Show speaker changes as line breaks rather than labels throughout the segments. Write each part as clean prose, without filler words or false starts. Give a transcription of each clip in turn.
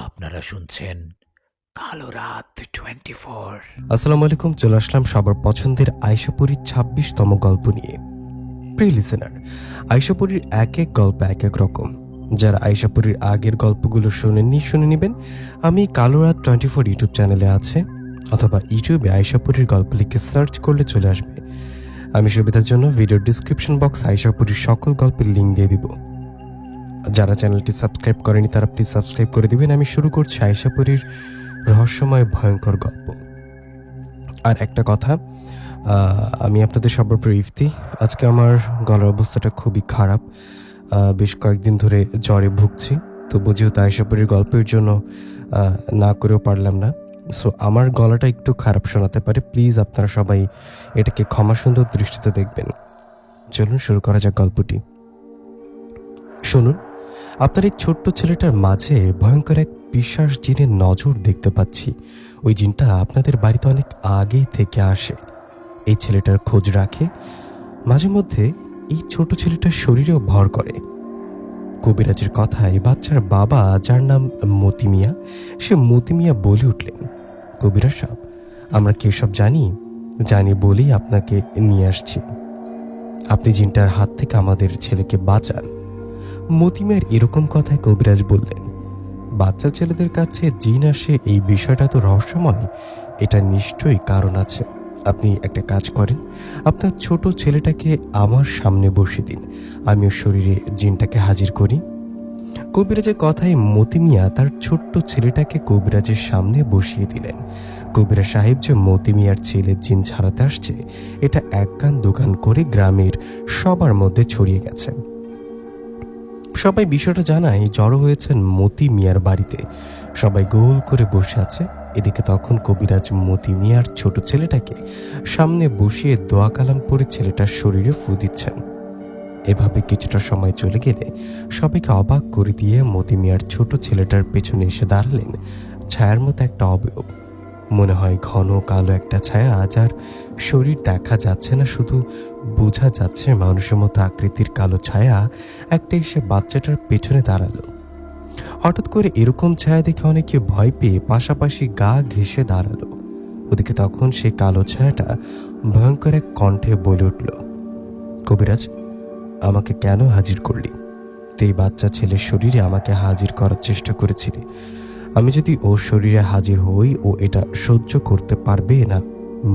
আপনারা শুনছেন কালো রাত 24।
আসসালামু আলাইকুম। চলে আসলাম সবার পছন্দের আয়শাপুরীর ২৬তম গল্প নিয়ে। প্রিয় লিসেনার, আয়শাপুরীর এক এক গল্প এক এক রকম। যারা আয়শাপুরীর আগের গল্পগুলো শোনেননি শুনে নেবেন। আমি কালো রাত 24 ইউটিউব চ্যানেলে আছে, অথবা ইউটিউবে আয়শাপুরীর গল্প লিখে সার্চ করলে চলে আসবে। আমি সুবিধার জন্য ভিডিওর ডিসক্রিপশন বক্স আয়শাপুরীর সকল গল্পের লিঙ্ক দিয়ে দিব। যারা চ্যানেলটি সাবস্ক্রাইব করেনি তারা প্লিজ সাবস্ক্রাইব করে দিবেন। আমি শুরু করছি আয়শাপুরীর রহস্যময় ভয়ঙ্কর গল্প। আর একটা কথা, আমি আপনাদের সবার উপর ইফতি। আজকে আমার গলার অবস্থাটা খুবই খারাপ। বেশ কয়েকদিন ধরে জ্বরে ভুগছি। তো যেহেতু আয়শাপুরীর গল্পের জন্য না করেও পারলাম না, সো আমার গলাটা একটু খারাপ শোনাতে পারে। প্লিজ আপনারা সবাই এটাকে ক্ষমা সুন্দর দৃষ্টিতে দেখবেন। চলুন শুরু করা যাক গল্পটি। শুনুন, আপনার এই ছোট্ট ছেলেটার মাঝে ভয়ঙ্কর এক পিশাচ জিনের নজর দেখতে পাচ্ছি। ওই জিনটা আপনাদের বাড়িতে অনেক আগে থেকে আসে। এই ছেলেটার খোঁজ রাখে, মাঝে মধ্যে এই ছোট ছেলেটার শরীরেও ভর করে। কবিরাজের কথায় বাচ্চার বাবা, যার নাম মতি মিয়া, সে মতি মিয়া বলে উঠলেন, কবিরাজ সাহেব, আমরা কি সব জানি বলেই আপনাকে নিয়ে আসছি। আপনি জিনটার হাত থেকে আমাদের ছেলেকে বাঁচান। মতিমের এরকম কথায় কবিরাজ বললেন, বাচ্চা ছেলেদের কাছে জিন আসে, এই বিষয়টা তো রহস্যময়। এটা নিশ্চয়ই কারণ আছে। আপনি একটা কাজ করেন, আপনার ছোট ছেলেটাকে আমার সামনে বসিয়ে দিন, আমি ওর শরীরে জিনটাকে হাজির করি। কবিরাজের কথায় মতি মিয়া তার ছোট্ট ছেলেটাকে কবিরাজের সামনে বসিয়ে দিলেন। কবিরাজ সাহেব যে মতি মিয়ার ছেলের জিন ছাড়াতে আসছে, এটা এক কান দোকান করে গ্রামের সবার মধ্যে ছড়িয়ে গেছে। সবাই বিষয়টা জানায় জড়ো হয়েছেন মতি মিয়ার বাড়িতে। সবাই গোল করে বসে আছে। এদিকে তখন কবিরাজ মতি মিয়ার ছোট ছেলেটাকে সামনে বসিয়ে দোয়া কালাম পরে ছেলেটার শরীরে ফু দিচ্ছেন। এভাবে কিছুটা সময় চলে গেলে সবাইকে অবাক করে দিয়ে মতি মিয়ার ছোট ছেলেটার পেছনে এসে দাঁড়ালেন ছায়ার মতো একটা অবয়ব। মনে হয় ঘন কালো একটা ছায়া, যার শরীর দেখা যাচ্ছে না, শুধু বোঝা যাচ্ছে মানুষের মতো আকৃতির কালো ছায়া একটা এসে বাচ্চাটার পেছনে দাঁড়ালো। হঠাৎ করে এরকম ছায়া দেখে অনেকে ভয় পেয়ে পাশাপাশি গা ঘেঁষে দাঁড়ালো। ওদিকে তখন সেই কালো ছায়াটা ভয়ঙ্কর এক কণ্ঠে বলে উঠল, কবিরাজ, আমাকে কেন হাজির করলি? তুই বাচ্চা ছেলের শরীরে আমাকে হাজির করার চেষ্টা করেছিলি। আমি যদি ওর শরীরে হাজির হই, ও এটা সহ্য করতে পারবে না,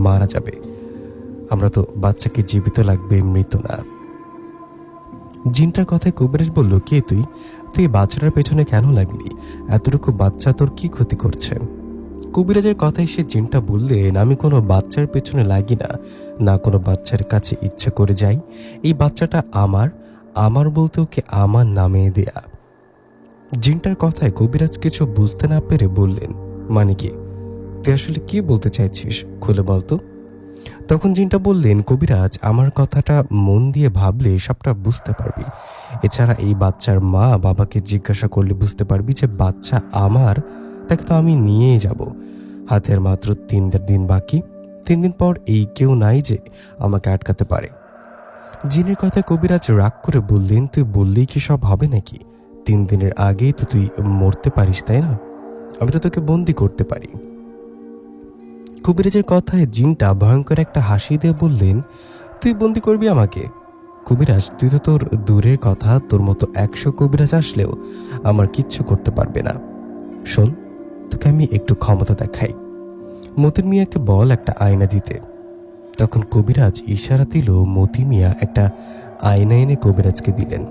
মারা যাবে। আমরা তো বাচ্চাকে জীবিত লাগবে, মৃত না। জিনটার কথায় কবিরাজ বলল, কে তুই? তুই বাচ্চাটার পেছনে কেন লাগলি? এতটুকু বাচ্চা তোর কি ক্ষতি করছে? কবিরাজের কথায় সে জিনটা বললেন, আমি কোনো বাচ্চার পেছনে লাগি না, না কোনো বাচ্চার কাছে ইচ্ছে করে যাই। এই বাচ্চাটা আমার বলতে ওকে আমার নামে দেয়া। জিনটার কথায় কবিরাজ কিছু বুঝতে না পেরে বললেন, মানে কি? তুই আসলে কি বলতে চাইছিস, খুলে বলতো। তখন জিনটা বললেন, কবিরাজ, আমার কথাটা মন দিয়ে ভাবলে সবটা বুঝতে পারবি। এছাড়া এই বাচ্চার মা বাবাকে জিজ্ঞাসা করলে বুঝতে পারবি যে বাচ্চা আমার, তাকে তো আমি নিয়েই যাব। হাতের মাত্র 3 দিন বাকি। 3 দিন পর এই কেউ নাই যে আমাকে আটকাতে পারে। জিনের কথায় কবিরাজ রাগ করে বললেন, তুই বললেই কি সব হবে নাকি? 3 দিনের আগেই তো তুই মরতে পারিস, তাই না? আমি তো তোকে বন্দি করতে পারি। কবিরাজের কথায় জিনটা ভয়ঙ্কর একটা হাসি দিয়ে বললেন, তুই বন্দি করবি আমাকে? কবিরাজ, তুই তো তোর দূরের কথা, তোর মতো 100 কবিরাজ আসলেও আমার কিচ্ছু করতে পারবে না। শোন, তোকে আমি একটু ক্ষমতা দেখাই। মতিন মিয়াকে বল একটা আয়না দিতে। তখন কবিরাজ ইশারা দিল, মতি মিয়া একটা আয়না এনে কবিরাজকে দিলেন।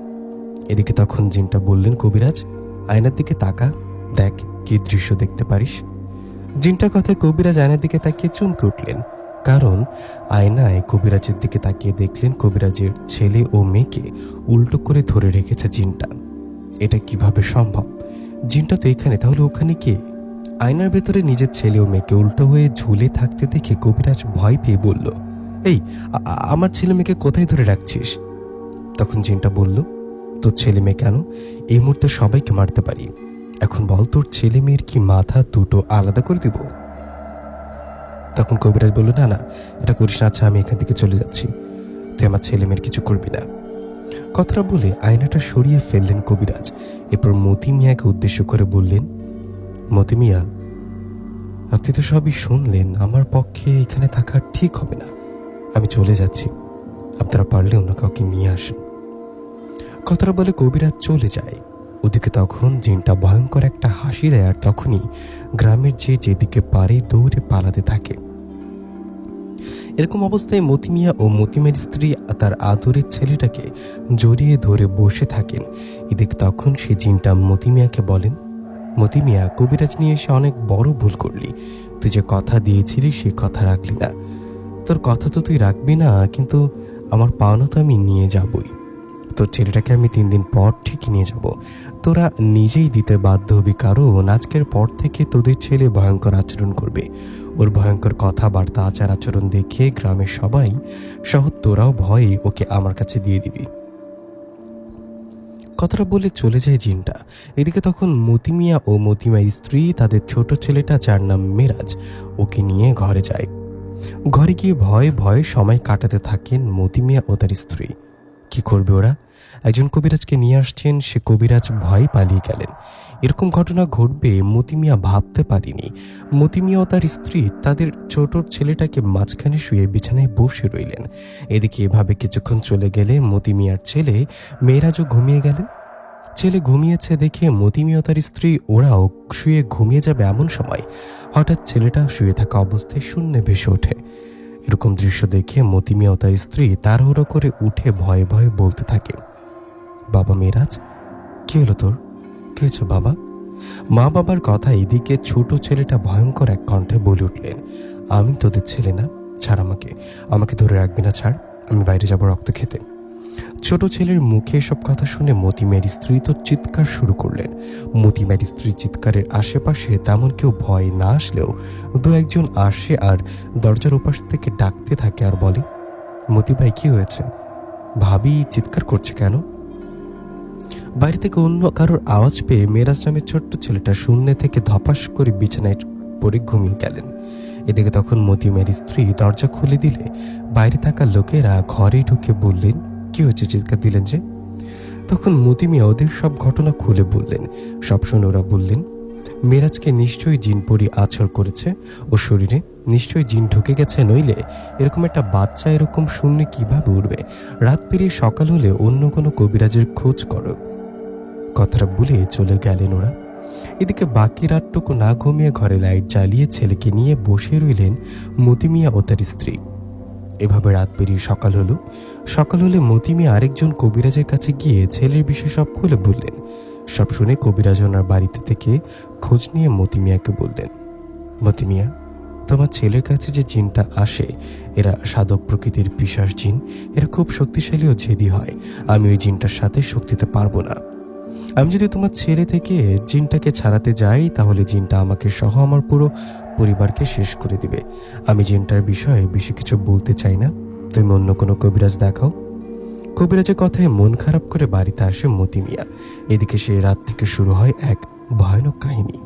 এদিকে তখন জিনটা বললেন, কবিরাজ, আয়নার দিকে তাকা, দেখ কি দৃশ্য দেখতে পারিস। জিনটার কথায় কবিরাজ আয়নার দিকে তাকিয়ে চমকে উঠলেন, কারণ আয়নায় কবিরাজের দিকে তাকিয়ে দেখলেন কবিরাজের ছেলে ও মেয়েকে উল্টো করে ধরে রেখেছে জিনটা। এটা কিভাবে সম্ভব? জিনটা তো এখানে, তাহলে ওখানে কে? আয়নার ভেতরে নিজের ছেলে ও মেয়েকে উল্টো হয়ে ঝুলে থাকতে দেখে কবিরাজ ভয় পেয়ে বলল, এই আমার ছেলে মেয়েকে কোথায় ধরে রাখছিস? তখন জিনটা বলল, তোর ছেলে মেয়ে কেন, এই মুহূর্তে সবাইকে মারতে পারি। এখন বল, তোর ছেলে মেয়ের কি মাথা দুটো আলাদা করে দিব? তখন কবিরাজ বলল, না না, এটা করিস না। আচ্ছা, আমি এখান থেকে চলে যাচ্ছি, তুই আমার ছেলে মেয়ের কিছু করবি না। কথাটা বলে আয়নাটা সরিয়ে ফেললেন কবিরাজ। এরপর মতি মিয়াকে উদ্দেশ্য করে বললেন, মতি মিয়া, আপনি তো সবই শুনলেন, আমার পক্ষে এখানে থাকা ঠিক হবে না, আমি চলে যাচ্ছি, আপনারা পারলে অন্য কাউকে নিয়ে আসেন। কথাটা বলে কবিরাজ চলে যায়। ওদিকে তখন জিনটা ভয়ঙ্কর একটা হাসি দেয়, আর তখনই গ্রামের যেদিকে পারে দৌড়ে পালাতে থাকে। এরকম অবস্থায় মতি মিয়া ও মতিমের স্ত্রী তার আদরের ছেলেটাকে জড়িয়ে ধরে বসে থাকেন। এদিকে তখন সে জিনটা মতি মিয়াকে বলেন, মতি মিয়া, কবিরাজ নিয়ে এসে অনেক বড় ভুল করলি। তুই যে কথা দিয়েছিলি সে কথা রাখলি না। তোর কথা তো তুই রাখবি না, কিন্তু আমার পাওনা তো আমি নিয়ে যাবই। তোর ছেলেটাকে আমি 3 দিন পর ঠিকই নিয়ে যাব। তোরা নিজেই দিতে বাধ্য হবি, কারণ আজকের পর থেকে তোদের ছেলে ভয়ঙ্কর আচরণ করবে। ওর ভয়ঙ্কর কথাবার্তা, আচার আচরণ দেখে গ্রামের সবাই সহ তোরাও ভয়ে ওকে আমার কাছে দিয়ে দিবি। কথাটা বলে চলে যায় জিনটা। এদিকে তখন মতি মিয়া ও মতিমায়ের স্ত্রী তাদের ছোট ছেলেটা, যার নাম মেরাজ, ওকে নিয়ে ঘরে যায়। ঘরে গিয়ে ভয়ে ভয়ে সময় কাটাতে থাকেন মতি মিয়া ও তার স্ত্রী। কি করবে ওরা? একজন কবিরাজকে নিয়ে আসছেন, সে কবিরাজ ভয় পালিয়ে গেলেন। এরকম ঘটনা ঘটবে মতি মিয়া ভাবতে পারেনি। মতি মিয়া ও তার স্ত্রী তাদের ছোট ছেলেটাকে মাঝখানে শুয়ে বিছানায় বসে রইলেন। এদিকে এভাবে কিছুক্ষণ চলে গেলে মতি মিয়ার ছেলে মেয়েরাজও ঘুমিয়ে গেলেন। ছেলে ঘুমিয়েছে দেখে মতি মিয়া ও তার স্ত্রী ওরাও শুয়ে ঘুমিয়ে যাবে এমন সময় হঠাৎ ছেলেটা শুয়ে থাকা অবস্থায় শূন্যে ভেসে ওঠে। এরকম দৃশ্য দেখে মতি মিয়া ও তার স্ত্রী তাড়াহুড়ো করে উঠে ভয়ে ভয়ে বলতে থাকে, বাবা মেরাজ, কি হলো তোর? কি হয়েছে বাবা? মা বাবার কথা এদিকে ছোট ছেলেটা ভয়ঙ্কর এক কণ্ঠে বলে উঠলেন, আমি তোদের ছেলে না, ছাড় আমাকে, আমাকে ধরে রাখবি না, ছাড়, আমি বাইরে যাব রক্ত খেতে। ছোট ছেলের মুখে এসব কথা শুনে মতিমের স্ত্রী তো চিৎকার শুরু করলেন। মতিমের স্ত্রী চিৎকারের আশেপাশে তেমন কেউ ভয় না আসলেও 2-1 আসে আর দরজার ওপাশ থেকে ডাকতে থাকে আর বলে, মতি ভাই, কি হয়েছে? ভাবি চিৎকার করছে কেন? বাইরে থেকে অন্য কারোর আওয়াজ পেয়ে মেরাজ নামের ছোট্ট ছেলেটা শূন্য থেকে ধপাস করে বিছানায় পড়ে ঘুমিয়ে গেলেন। এদিকে তখন মতিমের স্ত্রী দরজা খুলে দিলে বাইরে থাকা লোকেরা ঘরে ঢুকে বললেন, কি হয়েছে, চিৎকার দিলেন যে? তখন মতিমিয়া ওদের সব ঘটনা খুলে বললেন। সব শুনে ওরা বললেন, মেরাজকে নিশ্চয়ই জিন পরি আছর করেছে, ও শরীরে নিশ্চয়ই জিন ঢুকে গেছে, নইলে এরকম একটা বাচ্চা এরকম শূন্যে কিভাবে উঠবে? রাত পেরিয়ে সকাল হলে অন্য কোনো কবিরাজের খোঁজ করো। কথাটা বলে চলে গেলেন ওরা। এদিকে বাকি রাতটুকু না ঘুমিয়ে ঘরে লাইট জ্বালিয়ে ছেলেকে নিয়ে বসে রইলেন মতিমিয়া ও তার স্ত্রী। এভাবে রাত পেরিয়ে সকাল হলো। সকাল হলে মতিমিয়া আরেকজন কবিরাজের কাছে গিয়ে ছেলের বিষয় সব খুলে বললেন। সব শুনে কবিরাজ ওনার বাড়িতে থেকে খোঁজ নিয়ে মতিমিয়াকে বললেন, মতিমিয়া, তোমার ছেলের কাছে যে জিনটা আসে এরা সাধক প্রকৃতির পিশাচ জিন, এরা খুব শক্তিশালী ও জেদি হয়। আমি ওই জিনটার সাথে শক্তিতে পারবো না। আমি যদি তোমার ছেলে থেকে জিনটাকে ছাড়াতে যাই তাহলে জিনটা আমাকে সহ আমার পুরো পরিবারকে শেষ করে দিবে। আমি জিনটার বিষয়ে বেশি কিছু বলতে চাই না, তুমি অন্য কোনো কবিরাজ দেখাও। কবিরাজের কথায় মন খারাপ করে বাড়িতে আসে মতিমিয়া। এদিকে সেই রাত থেকে শুরু হয় এক ভয়ানক কাহিনী।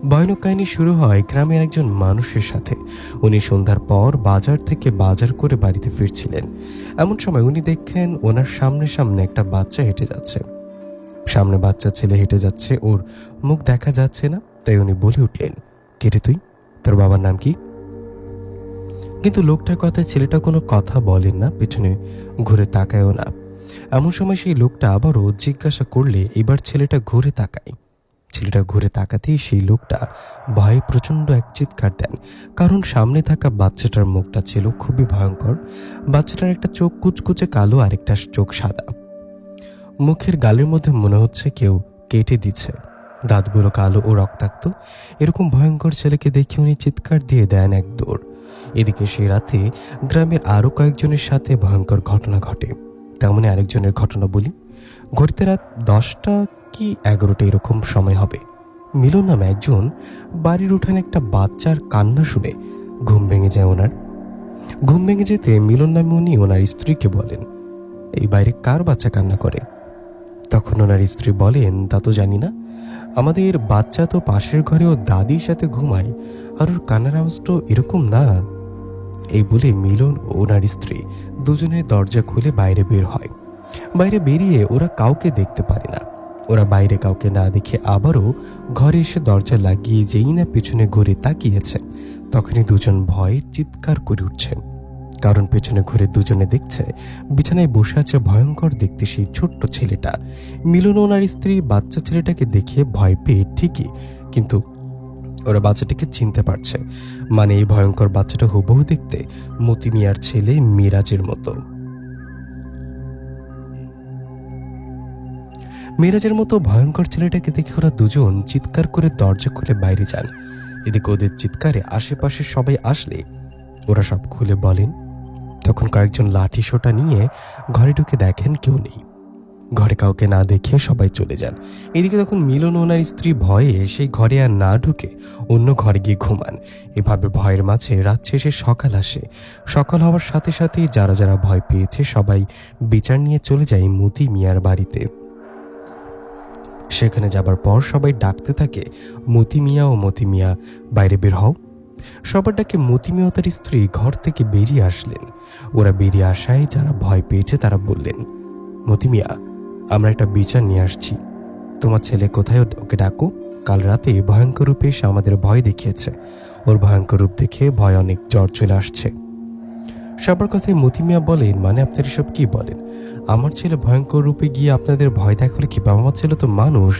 ভয়ানক কাহিনী শুরু হয় গ্রামের একজন মানুষের সাথে। উনি সন্ধ্যার পর বাজার থেকে বাজার করে বাড়িতে ফিরছিলেন। এমন সময় উনি দেখেন ওনার সামনে সামনে একটা বাচ্চা হেঁটে যাচ্ছে। সামনে বাচ্চা ছেলে হেঁটে যাচ্ছে, ওর মুখ দেখা যাচ্ছে না, তাই উনি বলে উঠলেন, কে রে তুই? তোর বাবার নাম কি? কিন্তু লোকটার কথায় ছেলেটা কোনো কথা বলেন না, পেছনে ঘুরে তাকায়ও না। এমন সময় সেই লোকটা আবারও জিজ্ঞাসা করলে এবার ছেলেটা ঘুরে তাকায়। ছেলেটা ঘুরে তাকাতেই সেই লোকটা ভয়ে প্রচণ্ড এক চিৎকার দেন, কারণ সামনে থাকা বাচ্চাটার মুখটা ছিল খুবই ভয়ঙ্কর। বাচ্চাটার একটা চোখ কুচকুচে কালো, আরেকটা চোখ সাদা। মুখের গালের মধ্যে মনে হচ্ছে কেউ কেটে দিচ্ছে, দাঁতগুলো কালো ও রক্তাক্ত। এরকম ভয়ঙ্কর ছেলেকে দেখে উনি চিৎকার দিয়ে দেন এক দৌড়। এদিকে সেই রাতে গ্রামের আরও কয়েকজনের সাথে ভয়ঙ্কর ঘটনা ঘটে। তেমনি আরেকজনের ঘটনা বলি। ঘড়িতে রাত 10টা কি 11টা এরকম সময় হবে। মিলন নামে একজন বাড়ির উঠানে একটা বাচ্চার কান্না শুনে ঘুম ভেঙে যায় ওনার। ঘুম ভেঙে যেতে মিলন নামে উনি ওনার স্ত্রীকে বলেন, এই বাইরে কার বাচ্চা কান্না করে? তখন ওনার স্ত্রী বলেন, তা তো জানি না, আমাদের বাচ্চা তো পাশের ঘরে ও দাদির সাথে ঘুমায়, আর ওর কান্নার আওয়াজ তো এরকম না। এই বলে মিলন ও ওনার স্ত্রী দুজনে দরজা খুলে বাইরে বের হয়। বাইরে বেরিয়ে ওরা কাউকে দেখতে পারে না। ওরা বাইরে কাউকে না দেখে আবারও ঘরে এসে দরজা লাগিয়ে যেই না পেছনে ঘুরে তাকিয়েছে, তখনই দুজন ভয়ে চিৎকার করে উঠছে। কারণ পেছনে ঘুরে দুজনে দেখছে বিছানায় বসে আছে ভয়ঙ্কর দেখতে সেই ছোট্ট ছেলেটা। মিলন ওনার স্ত্রী বাচ্চা ছেলেটাকে দেখে ভয় পেয়ে ঠিকই, কিন্তু ওরা বাচ্চাটাকে চিনতে পারছে। মানে এই ভয়ঙ্কর বাচ্চাটা হুবহু দেখতে মতি মিয়ার ছেলে মিরাজের মতো। মিরাজের মতো ভয়ঙ্কর ছেলেটাকে দেখে ওরা দুজন চিৎকার করে দরজা খুলে বাইরে যান। এদিকে ওদের চিৎকারে আশেপাশে সবাই আসলে ওরা সব খুলে বলেন। তখন কয়েকজন লাঠি সোটা নিয়ে ঘরে ঢুকে দেখেন কেউ নেই। ঘরে কাউকে না দেখে সবাই চলে যান। এদিকে তখন মিলন ওনার স্ত্রী ভয়ে সেই ঘরে আর না ঢুকে অন্য ঘরে গিয়ে ঘুমান। এভাবে ভয়ের মাঝে রাত শেষে সকাল আসে। সকাল হওয়ার সাথে সাথেই যারা যারা ভয় পেয়েছে সবাই বিচার নিয়ে চলে যায় মতি মিয়ার বাড়িতে। সেখানে যাবার পর সবাই ডাকতে থাকে, মতি মিয়া ও মতি মিয়া বাইরে বের হও। সবার ডাকে মতি মিয়া ও তার স্ত্রী ঘর থেকে বেরিয়ে আসলেন। ওরা বেরিয়ে আসায় যারা ভয় পেয়েছে তারা বললেন, মতি মিয়া, আমরা একটা বিচার নিয়ে আসছি, তোমার ছেলে কোথায়, ওকে ডাকো। কাল রাতে ভয়ঙ্কর রূপে এসে আমাদের ভয় দেখিয়েছে, ওর ভয়ঙ্কর রূপ দেখে ভয় অনেক জ্বর চলে আসছে। সবার কথায় মতি মিয়া বলেন, মানে আপনারা এসব কি বলেন? আমার ছেলে ভয়ঙ্কর রূপে গিয়ে আপনাদের ভয় দেখালে কি? বাবা মা ছেলে তো মানুষ,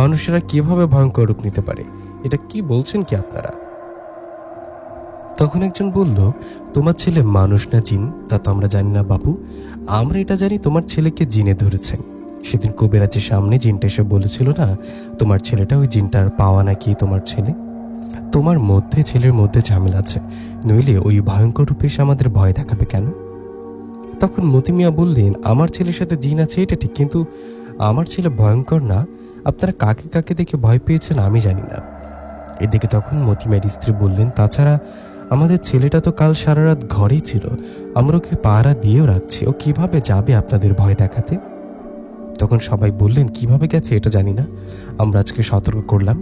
মানুষেরা কিভাবে ভয়ঙ্কর রূপ নিতে পারে? এটা কি বলছেন কি আপনারা? তখন একজন বলল, তোমার ছেলে মানুষ না জিন তা তো আমরা জানি না বাপু, আমরা এটা জানি তোমার ছেলেকে জিনে ধরেছে। সেদিন কবিরাজের সামনে জিনটা এসে বলেছিল না তোমার ছেলেটা ওই জিনটার পাওয়া নাকি তোমার ছেলে। তোমার মধ্যে ছেলের মধ্যে ঝামেলা আছে, নইলে ওই ভয়ঙ্কর রূপে এসে আমাদের ভয় দেখাবে কেন? তখন মতি মিয়া বললেন, আমার ছেলের সাথে জিন আছে এটা ঠিক, কিন্তু আমার ছেলে ভয়ঙ্কর না। আপনারা কাকে কাকে দেখে ভয় পেয়েছেন আমি জানি না। এদিকে তখন মতি মিয়ার স্ত্রী বললেন, তাছাড়া আমাদের ছেলেটা তো কাল সারা রাত ঘরেই ছিল, আমরা ওকে পাহারা দিয়েও রাখছি, ও কিভাবে যাবে আপনাদের ভয় দেখাতে? তখন সবাই বললেন, কিভাবে গেছে এটা জানি না, আমরা আজকে সতর্ক করলাম,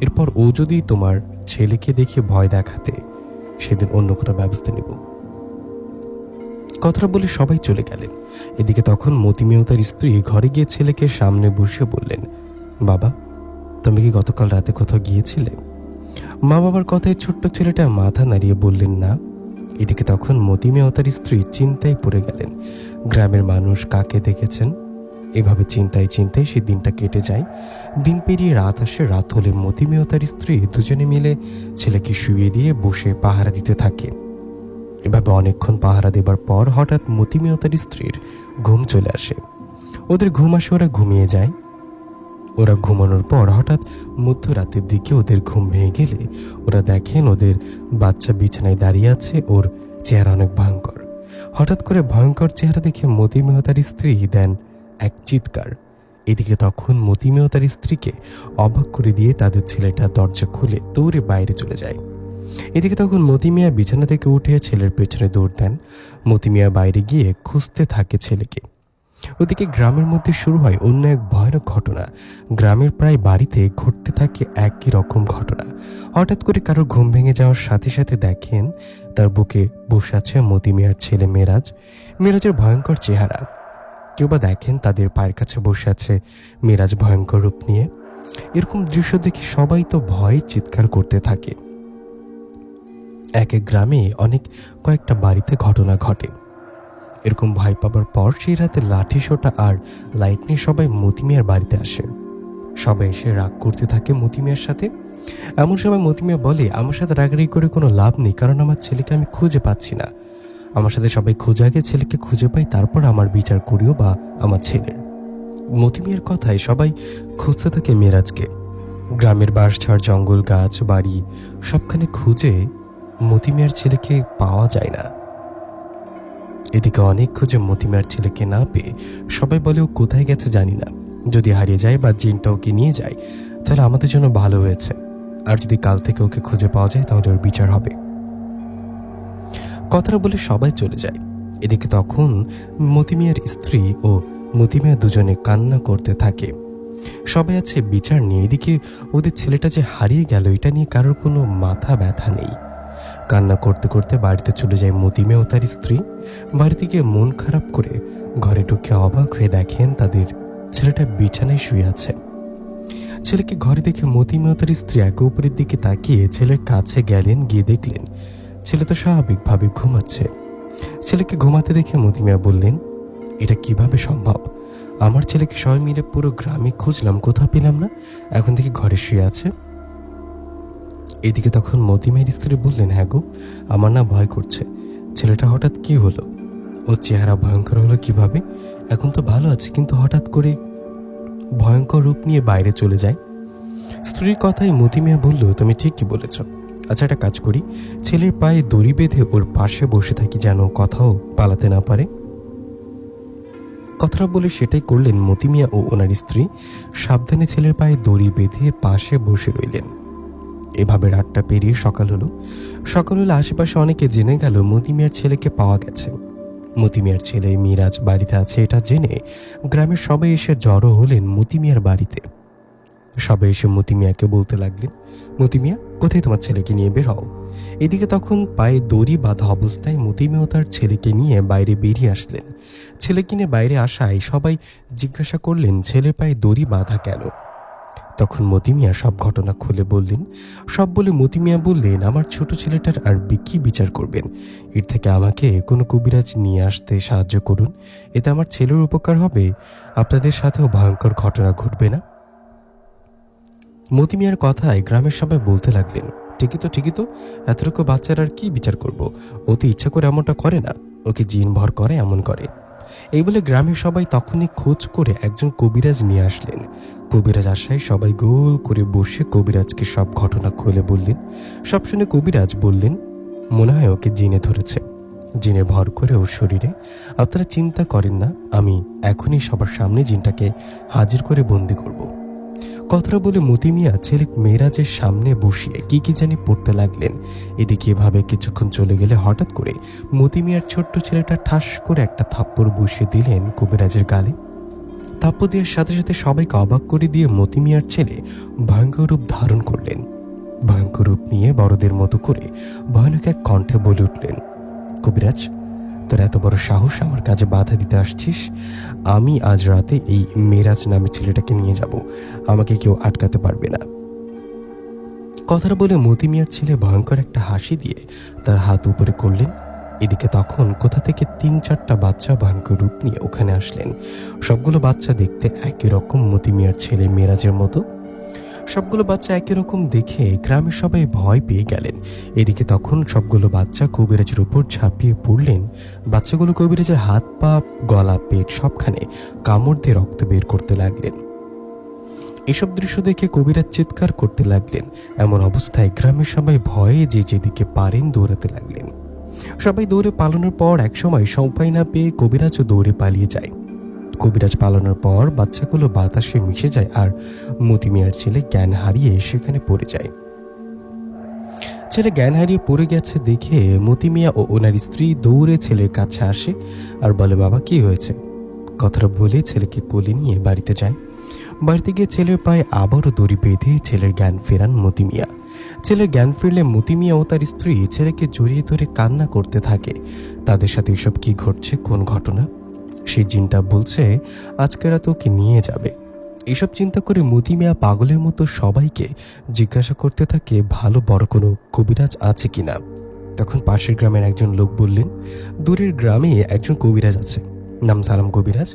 এরপর ও যদি তোমার ছেলেকে দেখে ভয় দেখাতে সেদিন অন্য কোনো ব্যবস্থা নেব। কথাটা বলে সবাই চলে গেলেন। এদিকে তখন মতি মিয়া ও তার স্ত্রী ঘরে গিয়ে ছেলেকে সামনে বসে বললেন, বাবা, তুমি কি গতকাল রাতে কোথাও গিয়েছিলে? মা বাবার কথায় ছোট্ট ছেলেটা মাথা নাড়িয়ে বললেন, না। এদিকে তখন মতি মিয়া ও তার স্ত্রী চিন্তায় পড়ে গেলেন, গ্রামের মানুষ কাকে দেখেছেন। এভাবে চিন্তায় চিন্তায় সেই দিনটা কেটে যায়। দিন পেরিয়ে রাত আসে। রাত হলে মতি মিয়া ও তার স্ত্রী দুজনে মিলে ছেলেকে শুইয়ে দিয়ে বসে পাহারা দিতে থাকে। এভাবে অনেকক্ষণ পাহারা দেবার পর হঠাৎ মতি মিয়া ও তার স্ত্রীর ঘুম চলে আসে। ওদের ঘুম আসে, ওরা ঘুমিয়ে যায়। ওরা ঘুমানোর পর হঠাৎ মধ্যরাতের দিকে ওদের ঘুম ভেঙে গেলে ওরা দেখেন ওদের বাচ্চা বিছানায় দাঁড়িয়ে আছে, ওর চেহারা অনেক ভয়ঙ্কর। হঠাৎ করে ভয়ঙ্কর চেহারা দেখে মতি মিয়া ও তার স্ত্রী দেন এক চিৎকার। এদিকে তখন মতি মিয়া ও তার স্ত্রীকে অবাক করে দিয়ে তাদের ছেলেটা দরজা খুলে দৌড়ে বাইরে চলে যায়। এদিকে তখন মতি মিয়া বিছানা থেকে উঠে ছেলের পেছনে দৌড় দেন। মতি মিয়া বাইরে গিয়ে খুঁজতে থাকে ছেলেকে। ওদিকে গ্রামের মধ্যে শুরু হয় অন্য এক ভয়ানক ঘটনা। গ্রামের প্রায় বাড়িতে ঘটতে থাকে একই রকম ঘটনা। হঠাৎ করে কারোর ঘুম ভেঙে যাওয়ার সাথে সাথে দেখেন তার বুকে বসে আছে মতি মিয়ার ছেলে মেরাজ। মেরাজের ভয়ঙ্কর চেহারা। কেউ বা দেখেন তাদের পায়ের কাছে বসে আছে মেরাজ ভয়ঙ্কর রূপ নিয়ে। এরকম দৃশ্য দেখে সবাই তো ভয়ে চিৎকার করতে থাকে। এক এক গ্রামে কয়েকটা বাড়িতে ঘটনা ঘটে। এরকম ভয় পাবার পর সেই রাতে লাঠি সোটা আর লাইট নিয়ে সবাই মতি মিয়ার বাড়িতে আসে। সবাই এসে রাগ করতে থাকে মতি মিয়ার সাথে। এমন সময় মতি মিয়া বলে, আমার সাথে রাগারাগি করে কোনো লাভ নেই, কারণ আমার ছেলেকে আমি খুঁজে পাচ্ছি না। আমার সাথে সবাই খুঁজে, আগে ছেলেকে খুঁজে পাই তারপর আমার বিচার করিও বা আমার ছেলের। মতি মিয়ার কথায় সবাই খুঁজতে থাকে মেরাজকে। গ্রামের বাঁশঝাড়, জঙ্গল, গাছ, বাড়ি সবখানে খুঁজে মতি মিয়ার ছেলেকে পাওয়া যায় না। এদিকে অনেক খুঁজে মতি মিয়ার ছেলেকে না পেয়ে সবাই বলে, ও কোথায় গেছে জানি না, যদি হারিয়ে যায় বা জিনটা ওকে নিয়ে যায় তাহলে আমাদের জন্য ভালো হয়েছে, আর যদি কাল থেকে ওকে খুঁজে পাওয়া যায় তাহলে ওর বিচার হবে। কথাটা বলে সবাই চলে যায়। এদিকে তখন মতি মিয়ার স্ত্রী ও মতি মিয়া দুজনে কান্না করতে থাকে। সবাই আছে বিচার নিয়ে। এদিকে ওদের ছেলেটা যে হারিয়ে গেল এটা নিয়ে কারোর কোনো মাথা ব্যথা নেই। কান্না করতে করতে বাড়িতে চলে যায় মতি মিয়া ও তার স্ত্রী। বাড়িতে গিয়ে মন খারাপ করে ঘরে ঢুকে অবাক হয়ে দেখেন তাদের ছেলেটা বিছানায় শুয়ে আছে। ছেলেকে ঘরে দেখে মতি মিয়া ও তার স্ত্রী একে অপরের দিকে তাকিয়ে ছেলের কাছে গেলেন। গিয়ে দেখলেন ছেলে তো স্বাভাবিকভাবে ঘুমাচ্ছে। ছেলেকে ঘুমাতে দেখে মতি মিয়া বললেন, এটা কিভাবে সম্ভব? আমার ছেলেকে সবাই মিলে পুরো গ্রামে খুঁজলাম, কোথাও পেলাম না, এখন দেখি ঘরে শুয়ে আছে। এদিকে তখন মতি মিয়ার স্ত্রী বললেন, হ্যাঁ গো, আমার না ভয় করছে। ছেলেটা হঠাৎ কি হলো? ওর চেহারা ভয়ঙ্কর হলো কিভাবে? এখন তো ভালো আছে, কিন্তু হঠাৎ করে ভয়ঙ্কর রূপ নিয়ে বাইরে চলে যায়। স্ত্রীর কথায় মতি মিয়া বলল, তুমি ঠিকই বলেছ। আচ্ছা, একটা কাজ করি, ছেলের পায়ে দড়ি বেঁধে ওর পাশে বসে থাকি, যেন কোথাও পালাতে না পারে। কথাটা বলে সেটাই করলেন মতি মিয়া ও ওনার স্ত্রী। সাবধানে ছেলের পায়ে দড়ি বেঁধে পাশে বসে রইলেন। এভাবে রাতটা পেরিয়ে সকাল হলো। আশেপাশে অনেকে জেনে গেল মতি মিয়ার ছেলেকে পাওয়া গেছে। মতি মিয়ার ছেলে মিরাজ বাড়িতে আছে এটা জেনে গ্রামের সবাই এসে জড়ো হলেন মতি মিয়ার বাড়িতে। সবাই এসে মতি মিয়াকে বলতে লাগলেন, মতি মিয়া, কোথায় তোমার ছেলেকে নিয়ে বের হও। এদিকে তখন পায়ে দড়ি বাঁধা অবস্থায় মতি মিয়া তার ছেলেকে নিয়ে বাইরে বেরিয়ে আসলেন। ছেলেকে নিয়ে বাইরে আসায় সবাই জিজ্ঞাসা করলেন, ছেলে পায়ে দড়ি বাঁধা কেন? তখন মতি মিয়া সব ঘটনা খুলে বললেন। সব বলে মতি মিয়া বললেন, আমার ছোট ছেলেটার আর কি বিচার করবেন? এর থেকে আমাকে কোনো কবিরাজ নিয়ে আসতে সাহায্য করুন, এতে আমার ছেলের উপকার হবে, আপনাদের সাথেও ভয়ঙ্কর ঘটনা ঘটবে না। মতি মিয়ার কথায় গ্রামের সবাই বলতে লাগলেন, ঠিকই তো, এতটুকু বাচ্চার আর কি বিচার করব? ও তো ইচ্ছা করে এমনটা করে না, ওকে জিন ভর করে এমন করে। এই বলে গ্রামের সবাই তখনই খোঁজ করে একজন কবিরাজ নিয়ে আসলেন। কবিরাজ আসায় সবাই গোল করে বসে কবিরাজকে সব ঘটনা খুলে বললেন। সব শুনে কবিরাজ বললেন, মনে হয় ওকে জিনে ধরেছে, জিনে ভর করে ওর শরীরে। আপনারা চিন্তা করেন না, আমি এখনই সবার সামনে জিনটাকে হাজির করে বন্দি করব। কথাটা বলে মতি মিয়া ছেলে মেয়েরাজের সামনে বসিয়ে কি জানি পড়তে লাগলেন। এদিকে এভাবে কিছুক্ষণ চলে গেলে হঠাৎ করে মতি মিয়ার ছোট্ট ছেলেটা ঠাস করে একটা থাপ্পড় বসিয়ে দিলেন কবিরাজের গালে। থাপ্পড় দেওয়ার সাথে সাথে সবাইকে অবাক করে দিয়ে মতি মিয়ার ছেলে ভয়ঙ্কর রূপ ধারণ করলেন। ভয়ঙ্কর রূপ নিয়ে বড়দের মতো করে ভয়ানক এক কণ্ঠে বলে উঠলেন, কবিরাজ, তোর এত বড় সাহস আমার কাজে বাধা দিতে আসছিস? আমি আজ রাতে এই মেরাজ নামে ছেলেটাকে নিয়ে যাব, আমাকে কেউ আটকাতে পারবে না। কথাটা বলে মতি মিয়ার ছেলে ভয়ঙ্কর একটা হাসি দিয়ে তার হাত উপরে করলেন। এদিকে তখন কোথা থেকে 3-4টা বাচ্চা ভয়ঙ্কর রূপ নিয়ে ওখানে আসলেন। সবগুলো বাচ্চা দেখতে একই রকম, মতি মিয়ার ছেলে মেরাজের মতো। সবগুলো বাচ্চা একই রকম দেখে গ্রামের সবাই ভয় পেয়ে গেলেন। এদিকে তখন সবগুলো বাচ্চা কবিরাজের উপর ঝাঁপিয়ে পড়লেন। বাচ্চাগুলো কবিরাজের হাত পা গলা পেট সবখানে কামড় দিয়ে রক্ত বের করতে লাগলেন। এসব দৃশ্য দেখে কবিরাজ চিৎকার করতে লাগলেন। এমন অবস্থায় গ্রামের সবাই ভয়ে যে যেদিকে পারেন দৌড়াতে লাগলেন। সবাই দৌড়ে পালানোর পর একসময় উপায় না পেয়ে কবিরাজও দৌড়ে পালিয়ে যায়। কবিরাজ পালানোর পর বাচ্চাগুলো বাতাসে মিশে যায় আর মতি মিয়ার ছেলে জ্ঞান হারিয়ে সেখানে পড়ে যায়। ছেলে জ্ঞান হারিয়ে পড়ে গেছে দেখে মতি মিয়া ও ওনার স্ত্রী দৌড়ে ছেলের কাছে আসে আর বলে, বাবা কি হয়েছে? কথাটা বলে ছেলেকে কোলে নিয়ে বাড়িতে যায়। বাড়িতে গিয়ে ছেলের পায়ে আবারও দড়ি বেঁধে ছেলের জ্ঞান ফেরান মতি মিয়া। ছেলের জ্ঞান ফিরলে মতি মিয়া ও তার স্ত্রী ছেলেকে জড়িয়ে ধরে কান্না করতে থাকে। তাদের সাথে এসব কি ঘটছে, কোন ঘটনা? সেই জিনটা বলছে আজকে রাতে ওকে নিয়ে যাবে। এসব চিন্তা করে মতি মিয়া পাগলের মতো সবাইকে জিজ্ঞাসা করতে থাকে ভালো বড় কোনো কবিরাজ আছে কিনা। তখন পাশের গ্রামের একজন লোক বললেন, দূরের গ্রামে একজন কবিরাজ আছে, নাম সালাম কবিরাজ,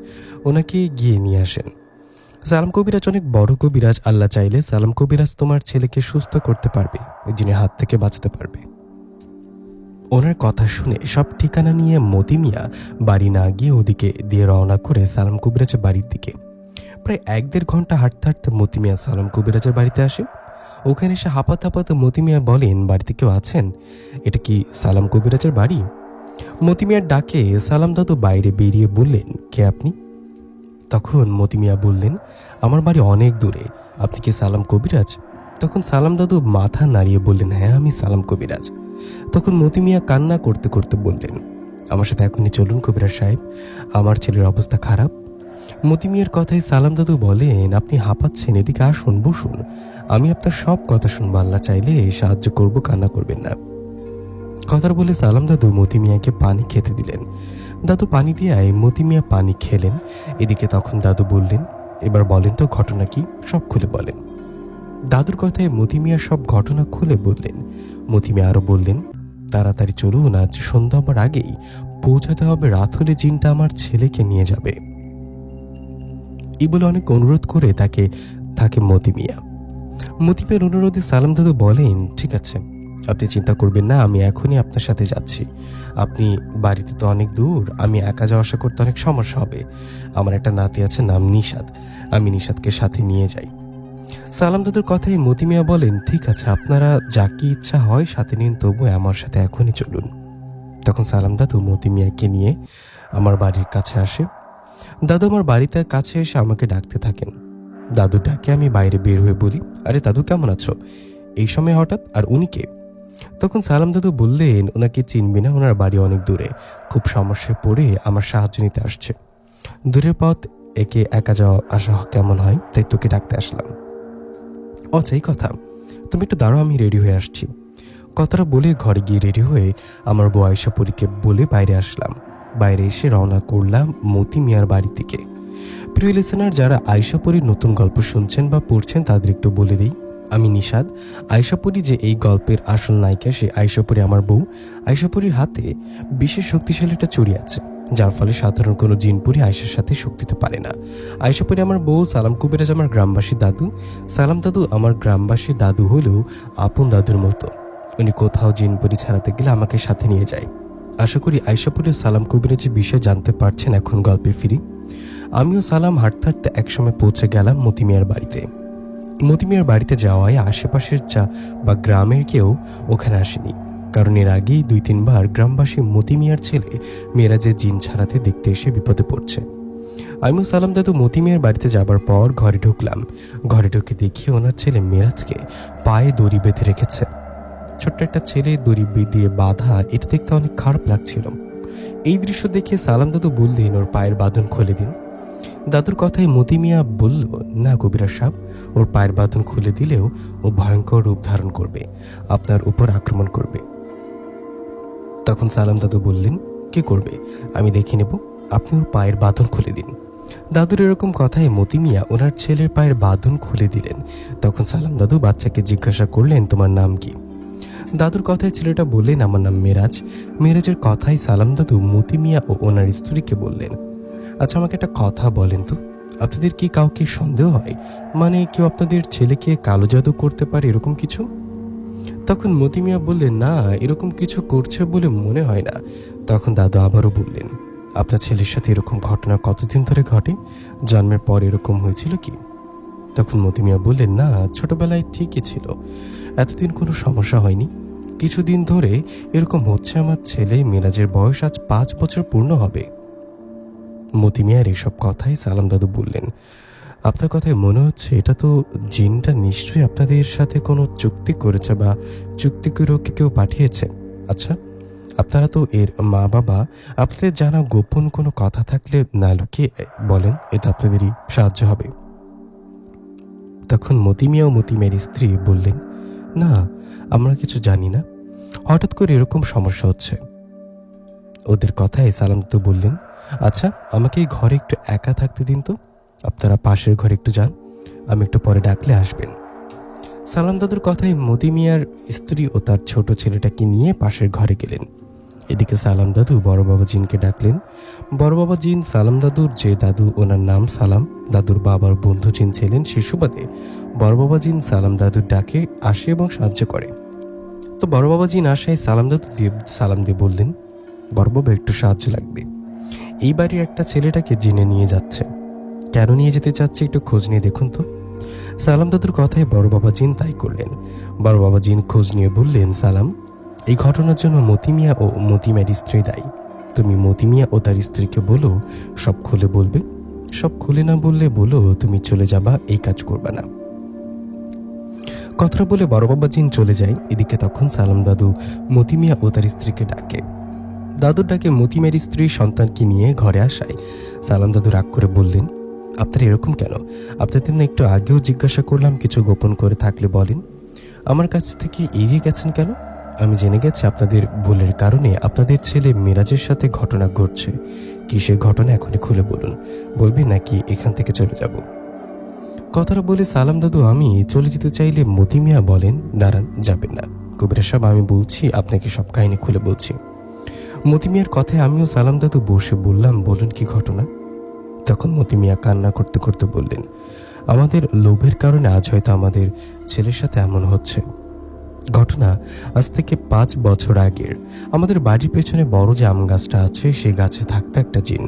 ওনাকে গিয়ে নিয়ে আসেন। সালাম কবিরাজ অনেক বড় কবিরাজ, আল্লাহ চাইলে সালাম কবিরাজ তোমার ছেলেকে সুস্থ করতে পারবে, জিনের হাত থেকে বাঁচাতে পারবে। ওনার কথা শুনে সব ঠিকানা নিয়ে মতি মিয়া বাড়ি না গিয়ে ওদিকে দিয়ে রওনা করে সালাম কবিরাজের বাড়ির দিকে। প্রায় 1-1.5 ঘন্টা হাঁটতে হাঁটতে মতি মিয়া সালাম কবিরাজের বাড়িতে আসে। ওখানে এসে হাঁপাতে হাঁপাতে মতি মিয়া বলেন, বাড়িতে কেউ আছেন? এটা কি সালাম কবিরাজের বাড়ি? মতি মিয়ার ডাকে সালাম দাদু বাইরে বেরিয়ে বললেন, কে আপনি? তখন মতি মিয়া বললেন, আমার বাড়ি অনেক দূরে, আপনি কি সালাম কবিরাজ? তখন সালাম দাদু মাথা নাড়িয়ে বললেন, হ্যাঁ আমি সালাম কবিরাজ। তখন মতি মিয়া কান্না করতে করতে বললেন, আমার সাথে এখনই চলুন কবিরাজ সাহেব, আমার ছেলের অবস্থা খারাপ। মতি মিয়ার কথায় সালাম দাদু বলেন, আপনি হাঁপাচ্ছেন, এদিকে আসুন, বসুন, আমি আপনার সব কথা শুনবো, আল্লাহ চাইলে সাহায্য করব, কান্না করবেন না। কথাটা বলে সালাম দাদু মতি মিয়াকে পানি খেতে দিলেন। দাদু পানি দিয়ে মতি মিয়া পানি খেলেন। এদিকে তখন দাদু বললেন, এবার বলেন তো ঘটনা কি, সব খুলে বলেন। দাদুর কথায় মতি মিয়া সব ঘটনা খুলে বললেন। মতি মিয়া আরো বললেন, তাড়াতাড়ি চলুন, আজ সন্ধ্যা হবার আগেই পৌঁছাতে হবে, রাত হলে জিনটা আমার ছেলেকে নিয়ে যাবে। এই বলে অনেক অনুরোধ করে থাকে মতি মিয়া। মতি মিয়ার অনুরোধে সালাম দাদু বলেন, ঠিক আছে, আপনি চিন্তা করবেন না, আমি এখনই আপনার সাথে যাচ্ছি। আপনি বাড়িতে তো অনেক দূর, আমি একা যাওয়া আসা করতে অনেক সমস্যা হবে। আমার একটা নাতি আছে, নাম নিশাদ, আমি নিশাদকে সাথে নিয়ে যাই। সালাম দাদুর কথায় মতি মিয়া বলেন, ঠিক আছে, আপনারা যা কি ইচ্ছা হয় সাথে নিন, তবু আমার সাথে এখনই চলুন। তখন সালাম দাদু মতি মিয়াকে নিয়ে আমার বাড়ির কাছে আসে। দাদু আমার বাড়িতে কাছে এসে আমাকে ডাকতে থাকেন। দাদু ডাকে আমি বাইরে বের হয়ে বলি, আরে দাদু কেমন আছো? এই সময় হঠাৎ, আর উনি কে? তখন সালাম দাদু বললেন, ওনাকে চিনবি না, ওনার বাড়ি অনেক দূরে, খুব সমস্যায় পড়ে আমার সাহায্য নিতে আসছে। দূরের পথ, একে একা যাওয়া আসা কেমন হয়, তাই তোকে ডাকতে আসলাম। আচ্ছা, এই কথা, তুমি একটু দাঁড়াও, আমি রেডি হয়ে আসছি। কথাটা বলে ঘরে গিয়ে রেডি হয়ে আমার বউ আয়শাপুরীকে বলে বাইরে আসলাম। বাইরে এসে রওনা করলাম মতি মিয়ার বাড়ি থেকে। প্রিয় লিসেনার, যারা আয়শাপুরীর নতুন গল্প শুনছেন বা পড়ছেন তাদের একটু বলে দিই, আমি নিশাদ। আয়শাপুরী যে এই গল্পের আসল নায়িকা, সে আয়শাপুরী আমার বউ। আয়শাপুরীর হাতে বিশেষ শক্তিশালী একটা চুড়ি আছে, যার ফলে সাধারণ কোনো জিনপুরি আয়শার সাথে শোক দিতে পারে না। আয়শাপুরী আমার বউ। সালাম কবিরাজ আমার গ্রামবাসী দাদু। সালাম দাদু আমার গ্রামবাসী দাদু হলেও আপন দাদুর মতো। উনি কোথাও জিনপুরি ছাড়াতে গেলে আমাকে সাথে নিয়ে যায়। আশা করি আয়শাপুরী ও সালাম কবিরাজের বিষয়ে জানতে পারছেন। এখন গল্পে ফিরি। আমিও সালাম হাঁটতে হাঁটতে একসময় পৌঁছে গেলাম মতি মিয়ার বাড়িতে। মতি মিয়ার বাড়িতে যাওয়ায় আশেপাশের বা গ্রামের কেউ ওখানে আসেনি, কারণ এর আগেই 2-3 বার গ্রামবাসী মতি মিয়ার ছেলে মেরাজের জিন ছাড়াতে দেখতে এসে বিপদে পড়ছে। আমিও সালাম দাদু মতি মিয়ার বাড়িতে যাবার পর ঘরে ঢুকলাম। ঘরে ঢুকে দেখি ওনার ছেলে মেরাজকে পায়ে দড়ি বেঁধে রেখেছে। ছোট্ট একটা ছেলে দড়ি দিয়ে বাঁধা, এটা দেখতে অনেক খারাপ লাগছিল। এই দৃশ্য দেখে সালাম দাদু বললেন, ওর পায়ের বাঁধন খুলে দিন। দাদুর কথায় মতি মিয়া বলল, না কবিরাজ সাহেব, ওর পায়ের বাঁধন খুলে দিলেও ও ভয়ঙ্কর রূপ ধারণ করবে, আপনার উপর আক্রমণ করবে। তখন সালাম দাদু বললেন, কি করবে আমি দেখে নেব, আপনি ওর পায়ের বাঁধন খুলে দিন। দাদুর এরকম কথায় মতি মিয়া ওনার ছেলের পায়ের বাঁধন খুলে দিলেন। তখন সালাম দাদু বাচ্চাকে জিজ্ঞাসা করলেন, তোমার নাম কি? দাদুর কথায় ছেলেটা বললেন, আমার নাম মেরাজ। মেরাজের কথায় সালাম দাদু মতি মিয়া ও ওনার স্ত্রীকে বললেন, আচ্ছা, আমাকে একটা কথা বলেন তো, আপনাদের কি কাউকে সন্দেহ হয়, মানে কেউ আপনাদের ছেলেকে কালো জাদু করতে পারে, এরকম কিছু? তখন মতি মিয়া বললেন, না, এরকম কিছু করছে বলে মনে হয় না। তখন দাদু আবারও বললেন, আপনার ছেলের সাথে এরকম ঘটনা কতদিন ধরে ঘটে? জন্মের পর এরকম হয়েছিল কি? তখন মতি মিয়া বললেন, না, ছোটবেলায় ঠিকই ছিল, এতদিন কোনো সমস্যা হয়নি। কিছুদিন ধরে এরকম হচ্ছে। আমার ছেলে মেরাজের বয়স আজ 5 বছর পূর্ণ হবে। মতি মিয়ার এসব কথাই সালাম দাদু বললেন, আপনার কথায় মনে হচ্ছে এটা তো জিনটা নিশ্চয়ই আপনাদের সাথে কোনো চুক্তি করেছে বা চুক্তি করে ওকে কেউ পাঠিয়েছে। আচ্ছা, আপনারা তো এর মা বাবা, আপনাদের জানা গোপন কোনো কথা থাকলে না লুকিয়ে বলেন, এটা আপনাদেরই সাহায্য হবে। তখন মতি মিয়া ও মতি মিয়ার স্ত্রী বললেন, না, আমরা কিছু জানি না, হঠাৎ করে এরকম সমস্যা হচ্ছে। ওদের কথায় সালাম দাদু বললেন, আচ্ছা, আমাকে এই ঘরে একটু একা থাকতে দিন তো, আপনারা পাশের ঘরে একটু যান, আমি একটু পরে ডাকলে আসবেন। সালাম দাদুর কথায় মতি মিয়ার স্ত্রী ও তার ছোট ছেলেটাকে নিয়ে পাশের ঘরে গেলেন। এদিকে সালাম দাদু বড় বাবা জিনকে ডাকলেন। বড় বাবা জিন সালাম দাদুর যে দাদু, ওনার নাম সালাম, দাদুর বাবার বন্ধু জিন ছিলেন, সে সুবাদে বড় বাবা জিন সালাম দাদুর ডাকে আসে এবং সাহায্য করে। তো বড় বাবা জিন আসায় সালাম দাদু সালাম দিয়ে বললেন, বড় বাবা, একটু সাহায্য লাগবে। এই বাড়ির একটা ছেলেটাকে জিনে নিয়ে যাচ্ছে, কেন নিয়ে যেতে চাচ্ছে একটু খোঁজ নিয়ে দেখুন তো। সালাম দাদুর কথায় বড় বাবা জিন তাই করলেন। বড় বাবা জিন খোঁজ নিয়ে বললেন, সালাম, এই ঘটনার জন্য মতি মিয়া ও মতি মিয়ার স্ত্রী দায়ী। তুমি মতি মিয়া ও তার স্ত্রীকে বলো সব খুলে বলবে, সব খুলে না বললে বলো তুমি চলে যাবা, এই কাজ করবে না। কথাটা বলে বড় বাবা জিন চলে যায়। এদিকে তখন সালাম দাদু মতি মিয়া ও তার স্ত্রীকে ডাকে। দাদুর ডাকে মতি মিয়ার স্ত্রী সন্তানকে নিয়ে ঘরে আসায় সালাম দাদু রাগ করে বললেন, আপনারা এরকম কেন? আপনাদের না একটু আগেও জিজ্ঞাসা করলাম, কিছু গোপন করে থাকলে বলেন, আমার কাছ থেকে এড়িয়ে গেছেন কেন? আমি জেনে গেছি আপনাদের ভুলের কারণে আপনাদের ছেলে মেরাজের সাথে ঘটনা ঘটছে। কিসের ঘটনা এখনই খুলে বলুন, বলবেন নাকি এখান থেকে চলে যাব? কথাটা বলে সালাম দাদু আমি চলে যেতে চাইলে মতি মিয়া বলেন, দাঁড়ান, যাবেন না কবিরাজ সাহেব, আমি বলছি, আপনাকে সব কাহিনী খুলে বলছি। মতি মিয়ার কথায় আমিও সালাম দাদু বসে বললাম, বলুন কি ঘটনা। তখন মতি মিয়া কান্না করতে করতে বললেন, আমাদের লোভের কারণে আজ হয়তো আমাদের ছেলের সাথে এমন হচ্ছে। ঘটনা আজ থেকে 5 বছর আগের। আমাদের বাড়ির পেছনে বড় যে আম গাছটা আছে, সেই গাছে থাকতো একটা জিন।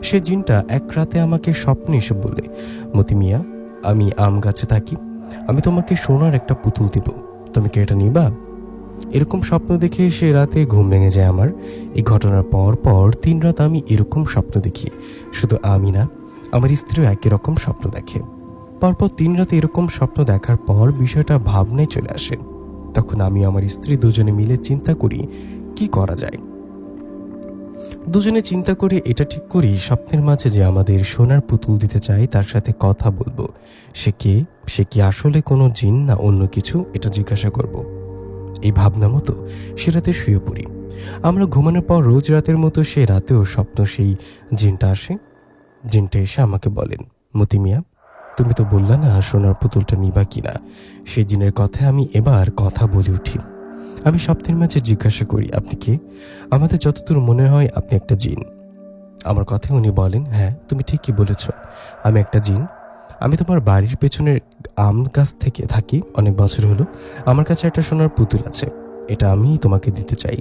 সে জিনটা এক রাতে আমাকে স্বপ্নে এসে বলে, মতি মিয়া, আমি আম গাছে থাকি, আমি তোমাকে সোনার একটা পুতুল দিব, তুমি কি এটা নিবা? এরকম স্বপ্ন দেখে সে রাতে ঘুম ভেঙে যায় আমার। এই ঘটনার পর পর 3 রাত আমি এরকম স্বপ্ন দেখি। শুধু আমি না, আমার স্ত্রীও একই রকম স্বপ্ন দেখে। পরপর 3 রাতে এরকম স্বপ্ন দেখার পর বিষয়টা ভাবনায় চলে আসে। তখন আমি আমার স্ত্রী দুজনে মিলে চিন্তা করি কি করা যায়। দুজনে চিন্তা করে এটা ঠিক করি, স্বপ্নের মাঝে যে আমাদের সোনার পুতুল দিতে চাই তার সাথে কথা বলবো। সে কে, সে কি আসলে কোনো জিন না অন্য কিছু, এটা জিজ্ঞাসা করব। এই ভাবনা মতো সে রাতে শুয়ে পড়ি। আমরা ঘুমানোর পর রোজ রাতের মতো সে রাতেও স্বপ্ন সেই জিনটা আসে। জিনটা এসে আমাকে বলেন, মতি মিয়া, তুমি তো বললা না সোনার পুতুলটা নিবা কিনা। সেই জিনের কথায় আমি এবার কথা বলে উঠি। আমি স্বপ্নের মাঝে জিজ্ঞাসা করি, আপনি কে? আমাদের যতদূর মনে হয় আপনি একটা জিন। আমার কথায় উনি বলেন, হ্যাঁ তুমি ঠিকই বলেছ, আমি একটা জিন। আমি তোমার বাড়ির পেছনের আম গাছ থেকে থাকি অনেক বছর হলো। আমার কাছে একটা সোনার পুতুল আছে, এটা আমি তোমাকে দিতে চাই।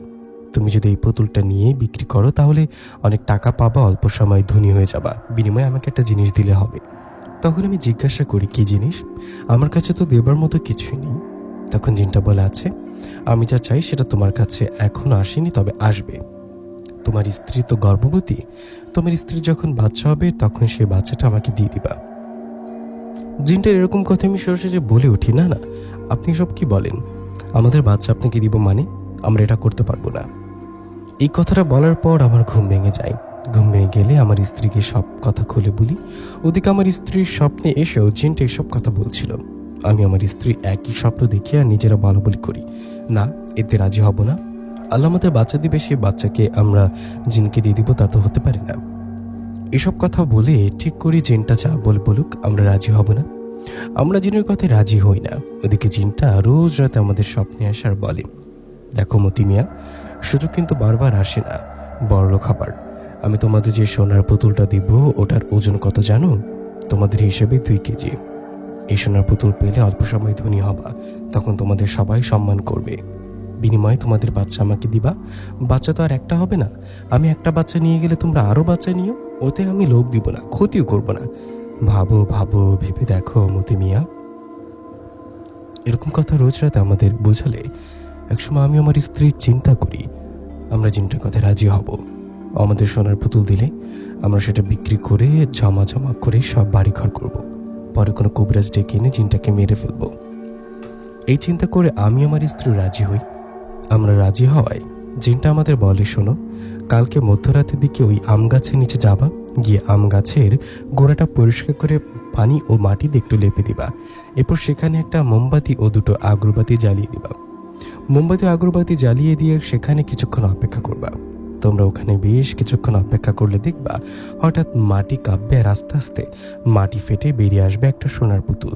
তুমি যদি এই পুতুলটা নিয়ে বিক্রি করো তাহলে অনেক টাকা পাবা, অল্প সময় ধনী হয়ে যাবা, বিনিময়ে আমাকে একটা জিনিস দিলে হবে। তখন আমি জিজ্ঞাসা করি, কি জিনিস? আমার কাছে তো দেবার মতো কিছুই নেই। তখন জিনটা বলে, আছে, আমি যা চাই সেটা তোমার কাছে এখনো আসেনি, তবে আসবে। তোমার স্ত্রী তো গর্ভবতী, তোমার স্ত্রী যখন বাচ্চা হবে তখন সেই বাচ্চাটা আমাকে দিয়ে দিবা। জিনটার এরকম কথা আমি সরাসরি বলে উঠি, না না, আপনি সব কি বলেন? আমাদের বাচ্চা আপনাকে দিব মানে? আমরা এটা করতে পারবো না। এই কথাটা বলার পর আমার ঘুম ভেঙে যায়। ঘুম ভেঙে গেলে আমার স্ত্রীকে সব কথা খুলে বলি। ওদিকে আমার স্ত্রীর স্বপ্নে এসেও জিনটা এসব কথা বলছিল। আমি আমার স্ত্রী একই স্বপ্ন দেখি আর নিজেরা বলা বলি করি, না এতে রাজি হব না। আল্লাহ আমাদের বাচ্চা দিবে, সে বাচ্চাকে আমরা জিনকে দিয়ে দিব, তা তো হতে পারে না। এসব কথা বলে ঠিক করি জিনটা যা বলে বলুক, আমরা রাজি হব না। আমরা জিনের কথায় রাজি হই না। ওদিকে জিনটা রোজ রাতে আমাদের স্বপ্নে আসার বলে, দেখো মতি মিয়া, সুযোগ কিন্তু বারবার আসে না, বড়লোক খাবার। আমি তোমাদের যে সোনার পুতুলটা দিব ওটার ওজন কত জানো? তোমাদের হিসেবে 2 কেজি। এই সোনার পুতুল পেলে অল্প সময় ধনী হবা, তখন তোমাদের সবাই সম্মান করবে। বিনিময়ে তোমাদের বাচ্চা আমাকে দিবা। বাচ্চা তো আর একটা হবে না, আমি একটা বাচ্চা নিয়ে গেলে তোমরা আরো বাচ্চা নিও। ওতে আমি লোভ দিব না, ক্ষতিও করব না। ভাবো ভাবো, ভেবে দেখো মতি মিয়া। এরকম কথা রোজ রাতে আমাদের বোঝালে একসময় আমি আমার স্ত্রীর চিন্তা করি, আমরা জিনটার কথায় রাজি হব। আমাদের সোনার পুতুল দিলে আমরা সেটা বিক্রি করে জমা জমা করে সব বাড়ি ঘর করব। পরে কোনো কবিরাজ ডেকে এনে জিনটাকে মেরে ফেলব। এই চিন্তা করে আমি আমার স্ত্রী রাজি হই। আমরা রাজি হওয়ায় জিনটা আমাদের বলে, শোনো, কালকে মধ্যরাতের দিকে ওই আম গাছের নিচে যাবা, গিয়ে আম গাছের গোড়াটা পরিষ্কার করে পানি ও মাটি দিয়ে একটু লেপে দিবা। এরপর সেখানে একটা মোমবাতি ও 2টো আগরবাতি জ্বালিয়ে দিবা। মোমবাতি আগরবাতি জ্বালিয়ে দিয়ে সেখানে কিছুক্ষণ অপেক্ষা করবা। তোমরা ওখানে বেশ কিছুক্ষণ অপেক্ষা করলে দেখবা হঠাৎ মাটি কাঁপবে আর আস্তে আস্তে মাটি ফেটে বেরিয়ে আসবে একটা সোনার পুতুল।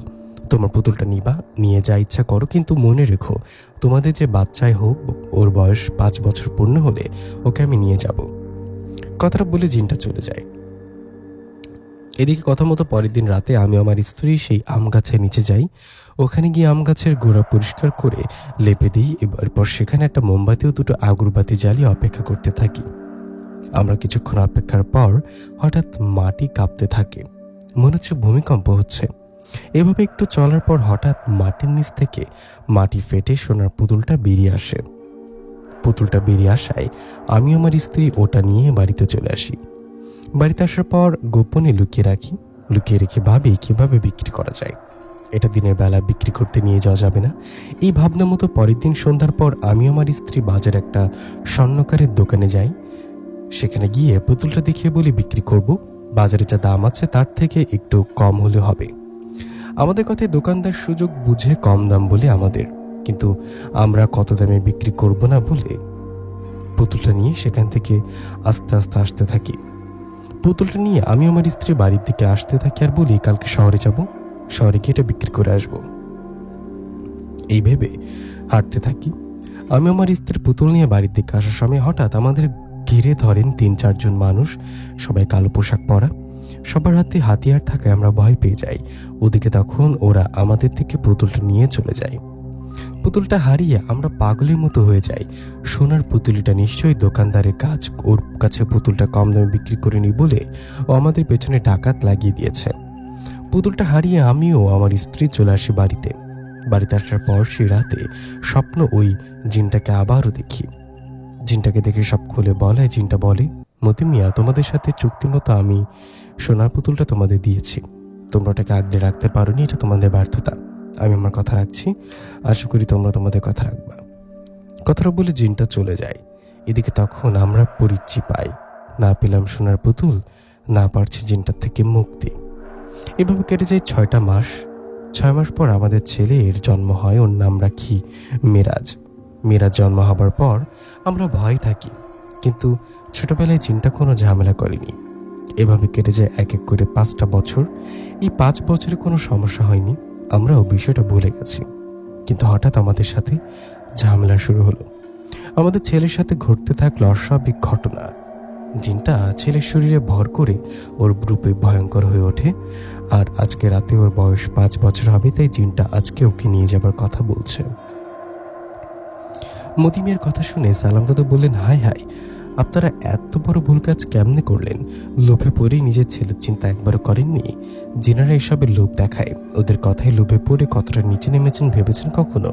তোমার পুতুলটা নিবা, নিয়ে যা ইচ্ছা করো, কিন্তু মনে রেখো তোমাদের যে বাচ্চাই হোক, ওর বয়স 5 বছর পূর্ণ হলে ওকে আমি নিয়ে যাব। কথাটা বলে জিনটা চলে যায়। এদিকে কথা মতো পরের দিন রাতে আমি আমার স্ত্রী সেই আম গাছের নিচে যাই। ওখানে গিয়ে আম গাছের গোড়া পরিষ্কার করে লেপে দিই। এরপর সেখানে একটা মোমবাতি ও 2টো আগরবাতি জ্বালিয়ে অপেক্ষা করতে থাকি। আমরা কিছুক্ষণ অপেক্ষার পর হঠাৎ মাটি কাঁপতে থাকে, মনে হচ্ছে ভূমিকম্প হচ্ছে। এভাবে একটু চলার পর হঠাৎ মাটির নিচ থেকে মাটি ফেটে সোনার পুতুলটা বেরিয়ে আসে। পুতুলটা বেরিয়ে আসায় আমি আমার স্ত্রী ওটা নিয়ে বাড়িতে চলে আসি। বাড়িতে আসার পর গোপনে লুকিয়ে রাখি। লুকিয়ে রেখে ভাবি কিভাবে বিক্রি করা যায়। এটা দিনের বেলা বিক্রি করতে নিয়ে যাওয়া যাবে না। এই ভাবনা মতো পরের দিন সন্ধ্যার পর আমি আমার স্ত্রী বাজারে একটা স্বর্ণকারের দোকানে যাই। সেখানে গিয়ে পুতুলটা দেখিয়ে বলি বিক্রি করব, বাজারে যা দাম আছে তার থেকে একটু কম হলে হবে। আমাদের কথায় দোকানদার সুযোগ বুঝে কম দাম বলে আমাদের, কিন্তু আমরা কত দামে বিক্রি করব না বলে পুতুলটা নিয়ে সেখান থেকে আস্তে আস্তে আসতে থাকি। পুতুলটা নিয়ে আমি আমার স্ত্রী বাড়ির দিকে আসতে থাকি আর বলি, কালকে শহরে যাব, শহরে গিয়ে এটা বিক্রি করে আসবো। এই ভেবে হাঁটতে থাকি। আমি আমার স্ত্রীর পুতুল নিয়ে বাড়ির দিকে আসার সময় হঠাৎ আমাদের ঘিরে ধরেন 3-4 জন মানুষ, সবাই কালো পোশাক পরা, সবার হাতে হাতিয়ার থাকায় আমরা ভয় পেয়ে যাই। ওদিকে তখন ওরা আমাদের থেকে পুতুলটা নিয়ে চলে যায়। পুতুলটা হারিয়ে আমরা পাগলের মতো হয়ে যাই। সোনার পুতুলিটা নিশ্চয়ই দোকানদারের কাজ, ওর কাছে পুতুলটা কম দামে বিক্রি করেনি বলে ও আমাদের পেছনে ডাকাত লাগিয়ে দিয়েছে। পুতুলটা হারিয়ে আমিও আমার স্ত্রী চলে আসি বাড়িতে। বাড়িতে আসার পর সে রাতে স্বপ্ন ওই জিনটাকে আবারও দেখি। জিনটাকে দেখে সব খুলে বলে। জিনটা বলে, মতি মিয়া, তোমাদের সাথে চুক্তি মতো আমি সোনার পুতুলটা তোমাদের দিয়েছি, তোমরা ওটাকে আগলে রাখতে পারোনি, এটা তোমাদের ব্যর্থতা। আমি আমার কথা রাখছি, আশা করি তোমরা তোমাদের কথা রাখবা। কথাটা বলে জিনটা চলে যায়। এদিকে তখন আমরা পরিচি পাই, না পেলাম সোনার পুতুল, না পারছি জিনটার থেকে মুক্তি। এভাবে কেটে যায় 6টা মাস। 6 মাস পর আমাদের ছেলের জন্ম হয়, ওর নাম রাখি মিরাজ। মিরাজ জন্ম হবার পর আমরা ভয় থাকি, কিন্তু ছোটবেলায় জিনটা কোনো ঝামেলা করেনি। এভাবে কেটে যায় এক এক করে 5টা বছর। এই 5 বছরে কোনো সমস্যা হয়নি, আমরাও বিষয়টা ভুলে গেছি। কিন্তু হঠাৎ আমাদের সাথে ঝামেলা শুরু হলো। আমাদের ছেলের সাথে ঘটতে থাকলো অস্বাভাবিক ঘটনা। জিনটা ছেলের শরীরে ভর করে ওর রূপে ভয়ঙ্কর হয়ে ওঠে। আর আজকে রাতে ওর বয়স 5 বছর হবে, তাই জিনটা আজকে ওকে নিয়ে যাবার কথা বলছে। মতিমিয়ার কথা শুনে সালাম দাদু বললেন, হাই হাই, আপনারা এত বড় ভুল কাজ কেমনে করলেন? লোভে পড়ে নিজের ছেলের চিন্তা একবারও করেননি? জিনারা এসবের লোভ দেখায়, ওদের কথায় লোভে পড়ে কতটা নিচে নেমেছেন ভেবেছেন কখনো?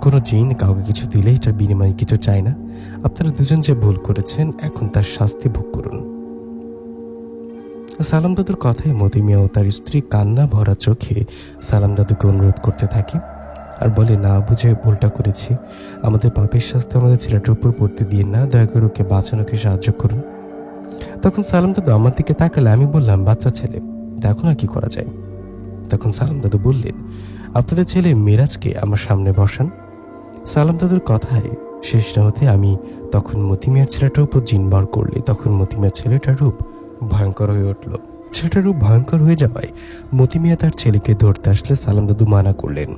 কোনো জিন কাউকে কিছু দিলে এটার বিনিময়ে কিছু চায় না। আপনারা দুজন যে ভুল করেছেন, এখন তার শাস্তি ভোগ করুন। সালাম দাদুর কথায় মতিমিয়া ও তার স্ত্রী কান্না ভরা চোখে সালাম দাদুকে অনুরোধ করতে থাকে আর বলে, না বুঝে ভুলটা করেছি, আমাদের পাপের শাস্তি আমাদের ছেলেটার উপর পড়তে দিয়ে না, দয়া করে ওকে বাঁচানোকে সাহায্য করুন। তখন সালাম দাদু আমার দিকে তাকালে। আমি বললাম, বাচ্চা ছেলে, দেখো না কি করা যায়। তখন সালাম দাদু বললেন, আপনাদের ছেলে মিরাজকে আমার সামনে বসান। সালাম দাদুর কথায় শেষ না হতে আমি তখন মতিমিয়ার ছেলেটার উপর জিনবার করলে তখন মতিমিয়ার ছেলেটার রূপ ভয়ঙ্কর হয়ে উঠল। ছেলেটার রূপ ভয়ঙ্কর হয়ে যাওয়ায় মতিমিয়া তার ছেলেকে ধরতে আসলে সালাম দাদু মানা করলেন।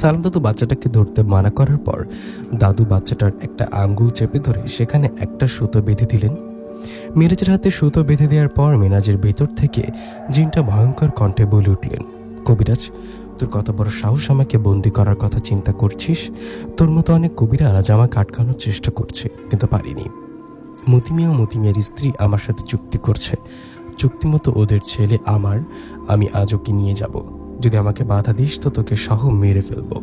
সালাম দাদু বাচ্চাটাকে ধরতে মানা করার পর দাদু বাচ্চাটার একটা আঙ্গুল চেপে ধরে সেখানে একটা সুতো বেঁধে দিলেন। মিরাজের হাতে সুতো বেঁধে দেওয়ার পর মিরাজের ভেতর থেকে জিনটা ভয়ঙ্কর কণ্ঠে বলে উঠলেন, কবিরাজ, তোর কত বড় সাহস আমাকে বন্দি করার কথা চিন্তা করছিস? তোর মতো অনেক কবিরাজ আমাকে আটকানোর চেষ্টা করছে, কিন্তু পারিনি। মতিমিয়া ও মতিমিয়ার স্ত্রী আমার সাথে চুক্তি করছে, চুক্তি মতো ওদের ছেলে আমার, আমি আজ ওকে নিয়ে যাব। যদি আমাকে বাধা দিস তো তোকে সহ মেরে ফেলবো।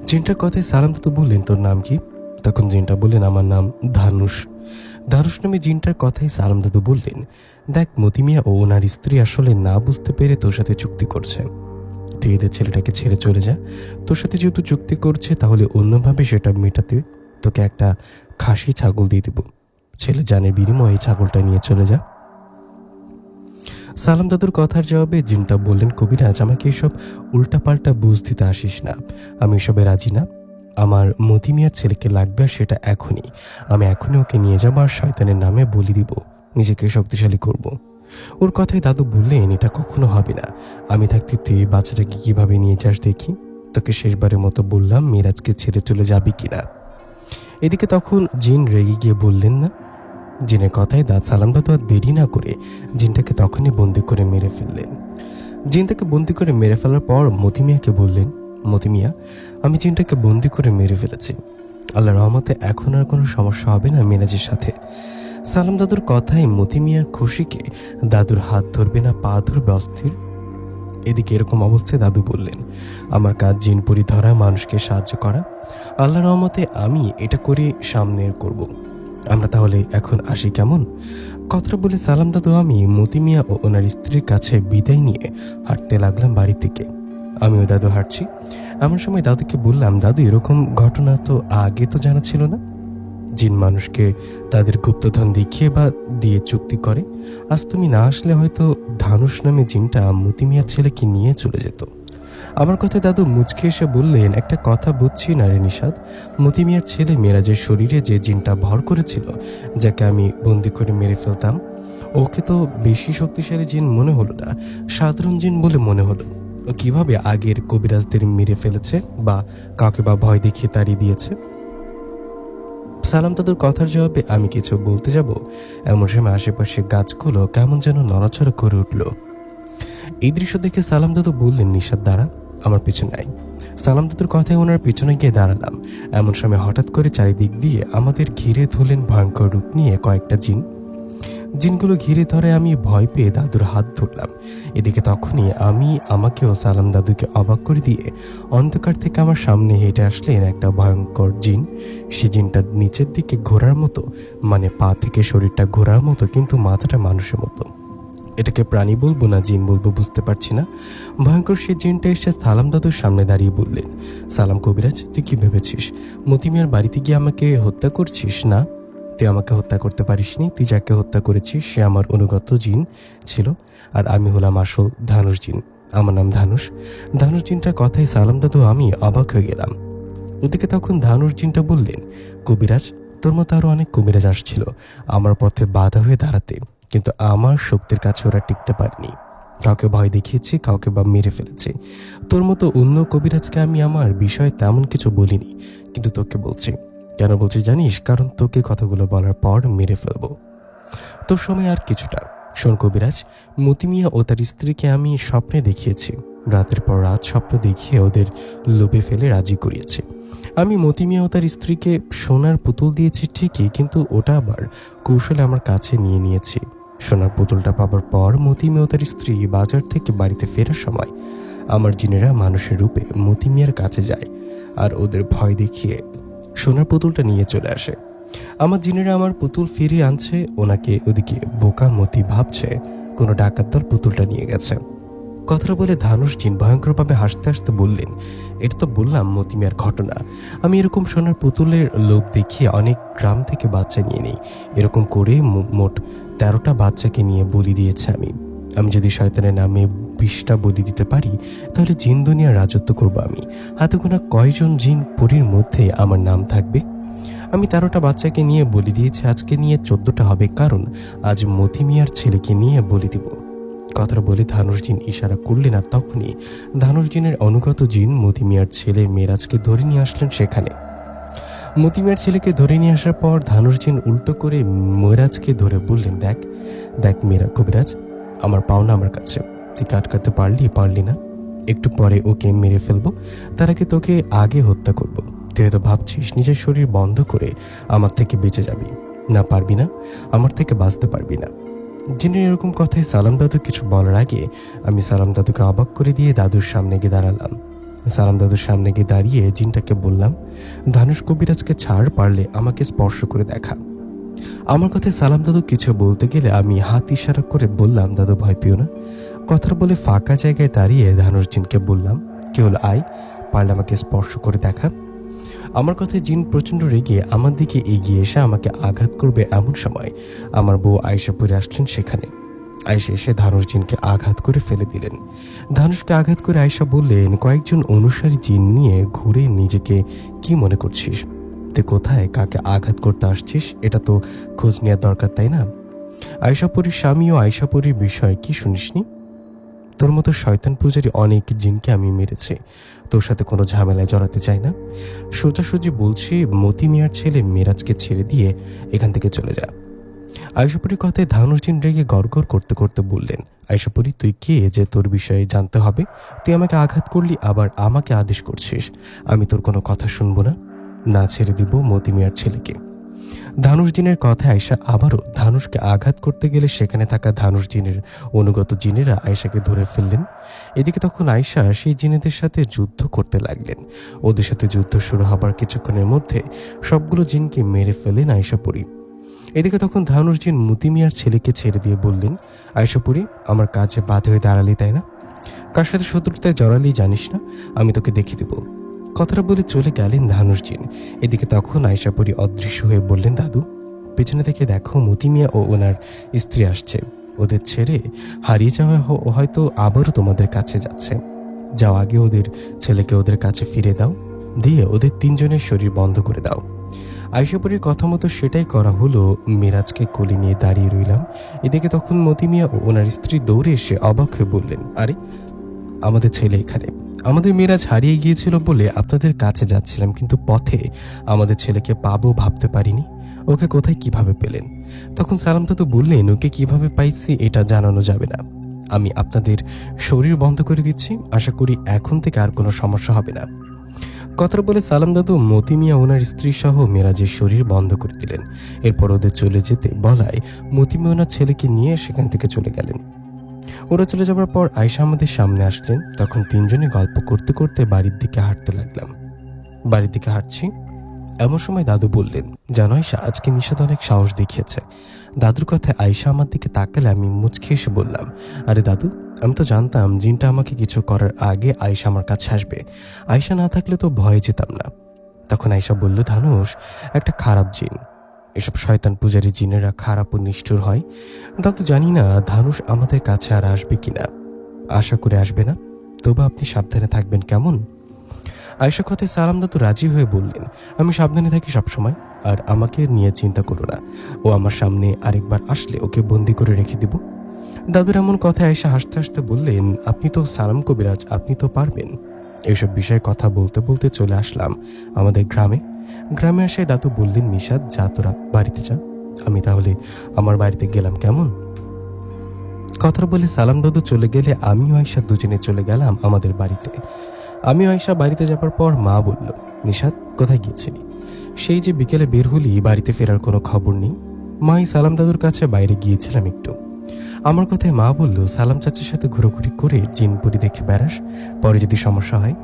জিনটার কথায় সালাম দাদু বললেন, তোর নাম কি? তখন জিনটা বললেন, আমার নাম ধানুষ। ধানুষ নামে জিনটার কথায় সালাম দাদু বললেন, দেখ মতিমিয়া ও ওনার স্ত্রী আসলে না বুঝতে পেরে তোর সাথে চুক্তি করছে, তুই এদের ছেলেটাকে ছেড়ে চলে যা। তোর সাথে যেহেতু চুক্তি করছে তাহলে অন্যভাবে সেটা মেটাতে তোকে একটা খাসি ছাগল দিয়ে দেব, ছেলে জানের বিনিময়ে এই ছাগলটা নিয়ে চলে যা। সালাম দাদুর কথার জবাবে জিনটা বললেন, কবিরাজ, আমাকে এসব উল্টাপাল্টা বুঝ দিতে আসিস না, আমি এসবে রাজি না। আমার মতিমিয়ার ছেলেকে লাগবে আর সেটা এখনই। আমি এখনই ওকে নিয়ে যাবো আর শয়তানের নামে বলি দিব, নিজেকে শক্তিশালী করব। ওর কথায় দাদু বললেন, এটা কখনো হবে না, আমি থাকতে তুই বাচ্চাটাকে কিভাবে নিয়ে যাস দেখি। তোকে শেষবারের মতো বললাম, মিরাজকে ছেড়ে চলে যাবি কিনা। এদিকে তখন জিন রেগে গিয়ে বললেন না। জিনের কথায় সালাম দাদু আর দেরি না করে জিনটাকে তখনই বন্দি করে মেরে ফেললেন। জিন তাকে বন্দি করে মেরে ফেলার পর মতিমিয়াকে বললেন, মতিমিয়া, আমি জিনটাকে বন্দি করে মেরে ফেলেছি, আল্লাহর রহমতে এখন আর কোনো সমস্যা হবে না মিরাজের সাথে। সালাম দাদুর কথায় মতিমিয়া খুশিকে দাদুর হাত ধরবে না পা ধরবে অস্থির। এদিকে এরকম অবস্থায় দাদু বললেন, আমার কাজ জিনপুরি ধরা, মানুষকে সাহায্য করা, আল্লাহর রহমতে আমি এটা করে সামনে করব। আমরা তাহলে এখন আসি কেমন? কথাটা বলে সালাম দাদু আমি মতিমিয়া ও ওনার স্ত্রীর কাছে বিদায় নিয়ে হাঁটতে লাগলাম বাড়ি থেকে। আমিও দাদু হাঁটছি। এমন সময় দাদুকে বললাম, দাদু, এরকম ঘটনা তো আগে তো জানা ছিল না। জিন মানুষকে তাদের গুপ্তধন দেখিয়ে বা দিয়ে চুক্তি করে। আজ তুমি না আসলে হয়তো ধানুষ নামে জিনটা মতিমিয়ার ছেলেকে নিয়ে চলে যেত। আমার কথায় দাদু মুচকে এসে বললেন, একটা কথা বুঝছি না রে নিশাদ, মতিমিয়ার ছেলে মেরাজের শরীরে যে জিনটা ভর করেছিল, যাকে আমি বন্দি করে মেরে ফেলতাম, ওকে তো বেশি শক্তিশালী জিন মনে হলো না, সাধারণ জিন বলে মনে হলো। ও কিভাবে আগের কবিরাজদের মেরে ফেলেছে বা কাউকে বা ভয় দেখিয়ে তাড়িয়ে দিয়েছে? সালাম দাদুর কথার জবাবে আমি কিছু বলতে যাব, এমন সময় আশেপাশে গাছগুলো কেমন যেন নড়াচড়া করে উঠল। এই দৃশ্য দেখে সালাম দাদু বললেন, নিশাদ দাঁড়া, আমার পিছনে আয়। সালাম দাদুর কথায় ওনার পিছনে গিয়ে দাঁড়ালাম। এমন সময় হঠাৎ করে চারিদিক দিয়ে আমাদের ঘিরে ধরলেন ভয়ঙ্কর রূপ নিয়ে কয়েকটা জিন। জিনগুলো ঘিরে ধরে আমি ভয় পেয়ে দাদুর হাত ধরলাম। এদিকে তখনই আমাকেও সালাম দাদুকে অবাক করে দিয়ে অন্ধকার থেকে আমার সামনে হেঁটে আসলেন একটা ভয়ঙ্কর জিন। সে জিনটা নিচের দিকে ঘোরার মতো, মানে পা থেকে শরীরটা ঘোরার মতো, কিন্তু মাথাটা মানুষের মতো। এটাকে প্রাণী বলবো না জিন বলবো বুঝতে পারছি না। ভয়ঙ্কর সে জিনটা এসে সালাম দাদুর সামনে দাঁড়িয়ে বললেন, সালাম কবিরাজ, তুই কি ভেবেছিস মতিমিয়ার বাড়িতে গিয়ে আমাকে হত্যা করছিস? না, তুই আমাকে হত্যা করতে পারিসনি। তুই যাকে হত্যা করেছিস সে আমার অনুগত জিন ছিল, আর আমি হলাম আসল ধানুষ জিন। আমার নাম ধানুষ। ধানুষ জিনটার কথায় সালাম দাদু আমি অবাক হয়ে গেলাম। ওদিকে তখন ধানুষ জিনটা বললেন, কবিরাজ, তোর মতো আরো অনেক কবিরাজ আসছিল আমার পথে বাধা হয়ে দাঁড়াতে, কিন্তু আমার শক্তির কাছে ওরা টিকতে পারেনি। কাউকে ভয় দেখিয়েছি, কাউকে বা মেরে ফেলেছে। তোর মতো অন্য কবিরাজকে আমি আমার বিষয়ে তেমন কিছু বলিনি, কিন্তু তোকে বলছি। কেন বলছি জানিস? কারণ তোকে কথাগুলো বলার পর মেরে ফেলবো। তোর সময় আর কিছুটা। শোন কবিরাজ, মতিমিয়া ও তার স্ত্রীকে আমি স্বপ্নে দেখিয়েছি। রাতের পর রাত স্বপ্ন দেখিয়ে ওদের লোভে ফেলে রাজি করিয়েছি। আমি মতিমিয়া ও তার স্ত্রীকে সোনার পুতুল দিয়েছি ঠিকই, কিন্তু ওটা আবার কৌশলে আমার কাছে নিয়ে নিয়েছি। সোনার পুতুলটা পাবার পর মতিমিয়া ও তার স্ত্রী বাজার থেকে বাড়িতে ফেরার সময় আমার জিনেরা মানুষের রূপে মতিমিয়ার কাছে যায় আর ওদের ভয় দেখিয়ে সোনার পুতুলটা নিয়ে চলে আসে। আমার জিনেরা আমার পুতুল ফিরিয়ে আনছে, ওনাকে ওদিকে বোকা মতি ভাবছে কোনো ডাকাত দল পুতুলটা নিয়ে গেছে। কথাটা বলে ধানুষ জিন ভয়ঙ্করভাবে হাসতে হাসতে বললেন, এটা তো বললাম মতিমিয়ার ঘটনা। আমি এরকম সোনার পুতুলের লোভ দেখিয়ে অনেক গ্রাম থেকে বাচ্চা নিয়ে নেই। এরকম করে মোট 13টা বাচ্চাকে নিয়ে বলি দিয়েছে আমি। আমি যদি শয়তানের নামে 20টা বলি দিতে পারি, তাহলে জিন দুনিয়ার রাজত্ব করব আমি। হাতে গোনা কয়জন জিন পরীর মধ্যে আমার নাম থাকবে? আমি 13টা বাচ্চাকে নিয়ে বলি দিয়েছি, আজকে নিয়ে 14টা হবে, কারণ আজ মতিমিয়ার ছেলেকে নিয়ে বলি দিব। কথাটা বলে ধানুষ জিন ইশারা করলেন, আর তখনই ধানুষ জিনের অনুগত জিন মতিমিয়ার ছেলে মেরাজকে ধরে নিয়ে আসলেন সেখানে। মতিমিয়ার ছেলেকে ধরে নিয়ে আসার পর ধানুষ জিন উল্টো করে মেরাজকে ধরে বললেন, দেখ দেখ মেরা কবিরাজ, আমার পাওনা আমার কাছে। তুই কাটতে পারলি না। একটু পরে ওকে মেরে ফেলবো, তার আগে তোকে আগে হত্যা করব। তুই হয়তো ভাবছিস নিজের শরীর বন্ধ করে আমার থেকে বেঁচে যাবি। না, পারবি না, আমার থেকে বাঁচতে পারবি না। জিনের এরকম কথায় সালাম দাদু কিছু বলার আগে আমি সালাম দাদুকে অবাক করে দিয়ে দাদুর সামনে গিয়ে দাঁড়ালাম। সালাম দাদুর সামনে গিয়ে দাঁড়িয়ে জিনটাকে বললাম, ধানুষ কবিরাজকে ছাড়, পারলে আমাকে স্পর্শ করে দেখা। আমার কথায় সালাম দাদু কিছু বলতে গেলে আমি হাত ইশারা করে বললাম, দাদু ভয় পেও না। কথার বলে ফাঁকা জায়গায় দাঁড়িয়ে ধানুষ জিনকে বললাম, কি হলো, আয়, পারলে আমাকে স্পর্শ করে দেখা। আমার কথায় জিন প্রচণ্ড রেগে আমার দিকে এগিয়ে এসে আমাকে আঘাত করবে, এমন সময় আমার বউ আয়েশা পরে আসলেন সেখানে। আয়েশা এসে ধানুষ জিনকে আঘাত করে ফেলে দিলেন। ধানুষকে আঘাত করে আয়েশা বললেন, কয়েকজন অনুসারী জিন নিয়ে ঘুরে নিজেকে কি মনে করছিস? তুই কোথায় কাকে আঘাত করতে আসছিস এটা তো খোঁজ নেওয়ার দরকার, তাই না? আয়েশাপুরীর স্বামী ও আয়েশাপুরীর বিষয় কি শুনিসনি? তোর মতো শয়তান পূজারী অনেক জিনকে আমি মেরেছি, তোর সাথে কোনো ঝামেলায় জড়াতে চাই না। সোজাসুজি বলছি, মতি মিয়ার ছেলে মেরাজকে ছেড়ে দিয়ে এখান থেকে চলে যা। আয়েশাপুরীর কথায় ধানুষ জিন রেগে গড়গড় করতে করতে বললেন, আয়েশাপুরী, তুই কে যে তোর বিষয়ে জানতে হবে? তুই আমাকে আঘাত করলি, আবার আমাকে আদেশ করছিস। আমি তোর কোনো কথা শুনবো না, না ছেড়ে দিব মতি মিয়ার ছেলেকে। ধানুষ জিনের কথায় আয়েশা আবারও ধানুষকে আঘাত করতে গেলে সেখানে থাকা ধানুষ জিনের অনুগত জিনেরা আয়েশাকে ধরে ফেললেন। এদিকে তখন আয়েশা সেই জিনেদের সাথে যুদ্ধ করতে লাগলেন। ওদের সাথে যুদ্ধ শুরু হবার কিছুক্ষণের মধ্যে সবগুলো জিনকে মেরে ফেলেন আয়েশাপুরী। এদিকে তখন ধানুষ জিন মতি মিয়ার ছেলেকে ছেড়ে দিয়ে বললেন, আয়েশাপুরী, আমার কাছে বাধা হয়ে দাঁড়ালি, তাই না? কার সাথে শত্রুতায় জড়ালি জানিস না? আমি তোকে দেখিয়ে দেবো। কথাটা বলে চলে গেলেন ধানুষ জিন। এদিকে তখন আয়েশাপুরী অদৃশ্য হয়ে বললেন, দাদু, পেছনে থেকে দেখো, মতি মিয়া ও ওনার স্ত্রী আসছে। ওদের ছেড়ে হারিয়ে যাওয়া হয়তো আবারও তোমাদের কাছে যাচ্ছে। যাও, আগে ওদের ছেলেকে ওদের কাছে ফিরে দাও, দিয়ে ওদের 3জনের শরীর বন্ধ করে দাও। আয়শাপুরীর কথা মতো সেটাই করা হলো। মিরাজকে কোলে নিয়ে দাঁড়িয়ে রইলাম। এদিকে তখন মতি মিয়া ও ওনার স্ত্রী দৌড়ে এসে অবাক হয়ে বললেন, আরে আমাদের ছেলে এখানে। আমাদের মিরাজ হারিয়ে গিয়েছিল বলে আপনাদের কাছে যাচ্ছিলাম, কিন্তু পথে আমাদের ছেলেকে পাবো ভাবতে পারিনি। ওকে কোথায় কিভাবে পেলেন? তখন সালাম দাদু বললেন, ওকে কিভাবে পাইছি এটা জানানো যাবে না। আমি আপনাদের শরীর বন্ধ করে দিচ্ছি, আশা করি এখন থেকে আর কোনো সমস্যা হবে না। কথাটা বলে সালাম দাদু মতি মিয়া ওনার স্ত্রী সহ মিরাজের শরীর বন্ধ করে দিলেন। এরপর ওদের চলে যেতে বলায় মতি মিয়া ওনার ছেলেকে নিয়ে সেখান থেকে চলে গেলেন। ওরা চলে যাবার পর আয়শা আমাদের সামনে আসলেন। তখন তিনজনে গল্প করতে করতে বাড়ির দিকে হাঁটতে লাগলাম। বাড়ির দিকে হাঁটছি, এমন সময় দাদু বললেন, জানো আয়শা, আজকে নিশাদ অনেক সাহস দেখিয়েছে। দাদুর কথায় আয়শা আমার দিকে তাকালে আমি মুচকে এসে বললাম, আরে দাদু, আমি তো জানতাম জিনটা আমাকে কিছু করার আগে আয়শা আমার কাছে আসবে। আয়শা না থাকলে তো ভয়ে যেতাম না। তখন আয়শা বলল, ধানুষ একটা খারাপ জিন। এসব শয়তান পূজারী জিনেরা খারাপ ও নিষ্ঠুর হয়। দাদু, জানি না ধানুষ আমাদের কাছে আর আসবে কিনা। আশা করে আসবে না, তবু আপনি সাবধানে থাকবেন, কেমন? আয়শা কথায় সালাম দাদু রাজি হয়ে বললেন, আমি সাবধানে থাকি সবসময়, আর আমাকে নিয়ে চিন্তা করো না। ও আমার সামনে আরেকবার আসলে ওকে বন্দি করে রেখে দিব। দাদুর এমন কথায় আয়শা হাসতে হাসতে বললেন, আপনি তো সালাম কবিরাজ, আপনি তো পারবেন। এইসব বিষয়ে কথা বলতে বলতে চলে আসলাম আমাদের গ্রামে। গ্রামে আসায় দাদু বললেন, নিশাদ, যা তোরা বাড়িতে যা, আমি তাহলে আমার বাড়িতে গেলাম, কেমন? কথাটা বলে সালাম দাদু চলে গেলে আমিও আয়শা দুজনে চলে গেলাম আমাদের বাড়িতে। আমি আয়শা বাড়িতে যাবার পর মা বলল, নিশাদ, কোথায় গিয়েছিলি? সেই যে বিকেলে বের হলি, বাড়িতে ফেরার কোনো খবর নেই। মাই সালাম দাদুর কাছে বাইরে গিয়েছিলাম একটু। আমার কথায় মা বলল, সালাম চাচার সাথে ঘোরাঘুরি করে জিনপুরি দেখে বেড়াস, পরে যদি সমস্যা হয়।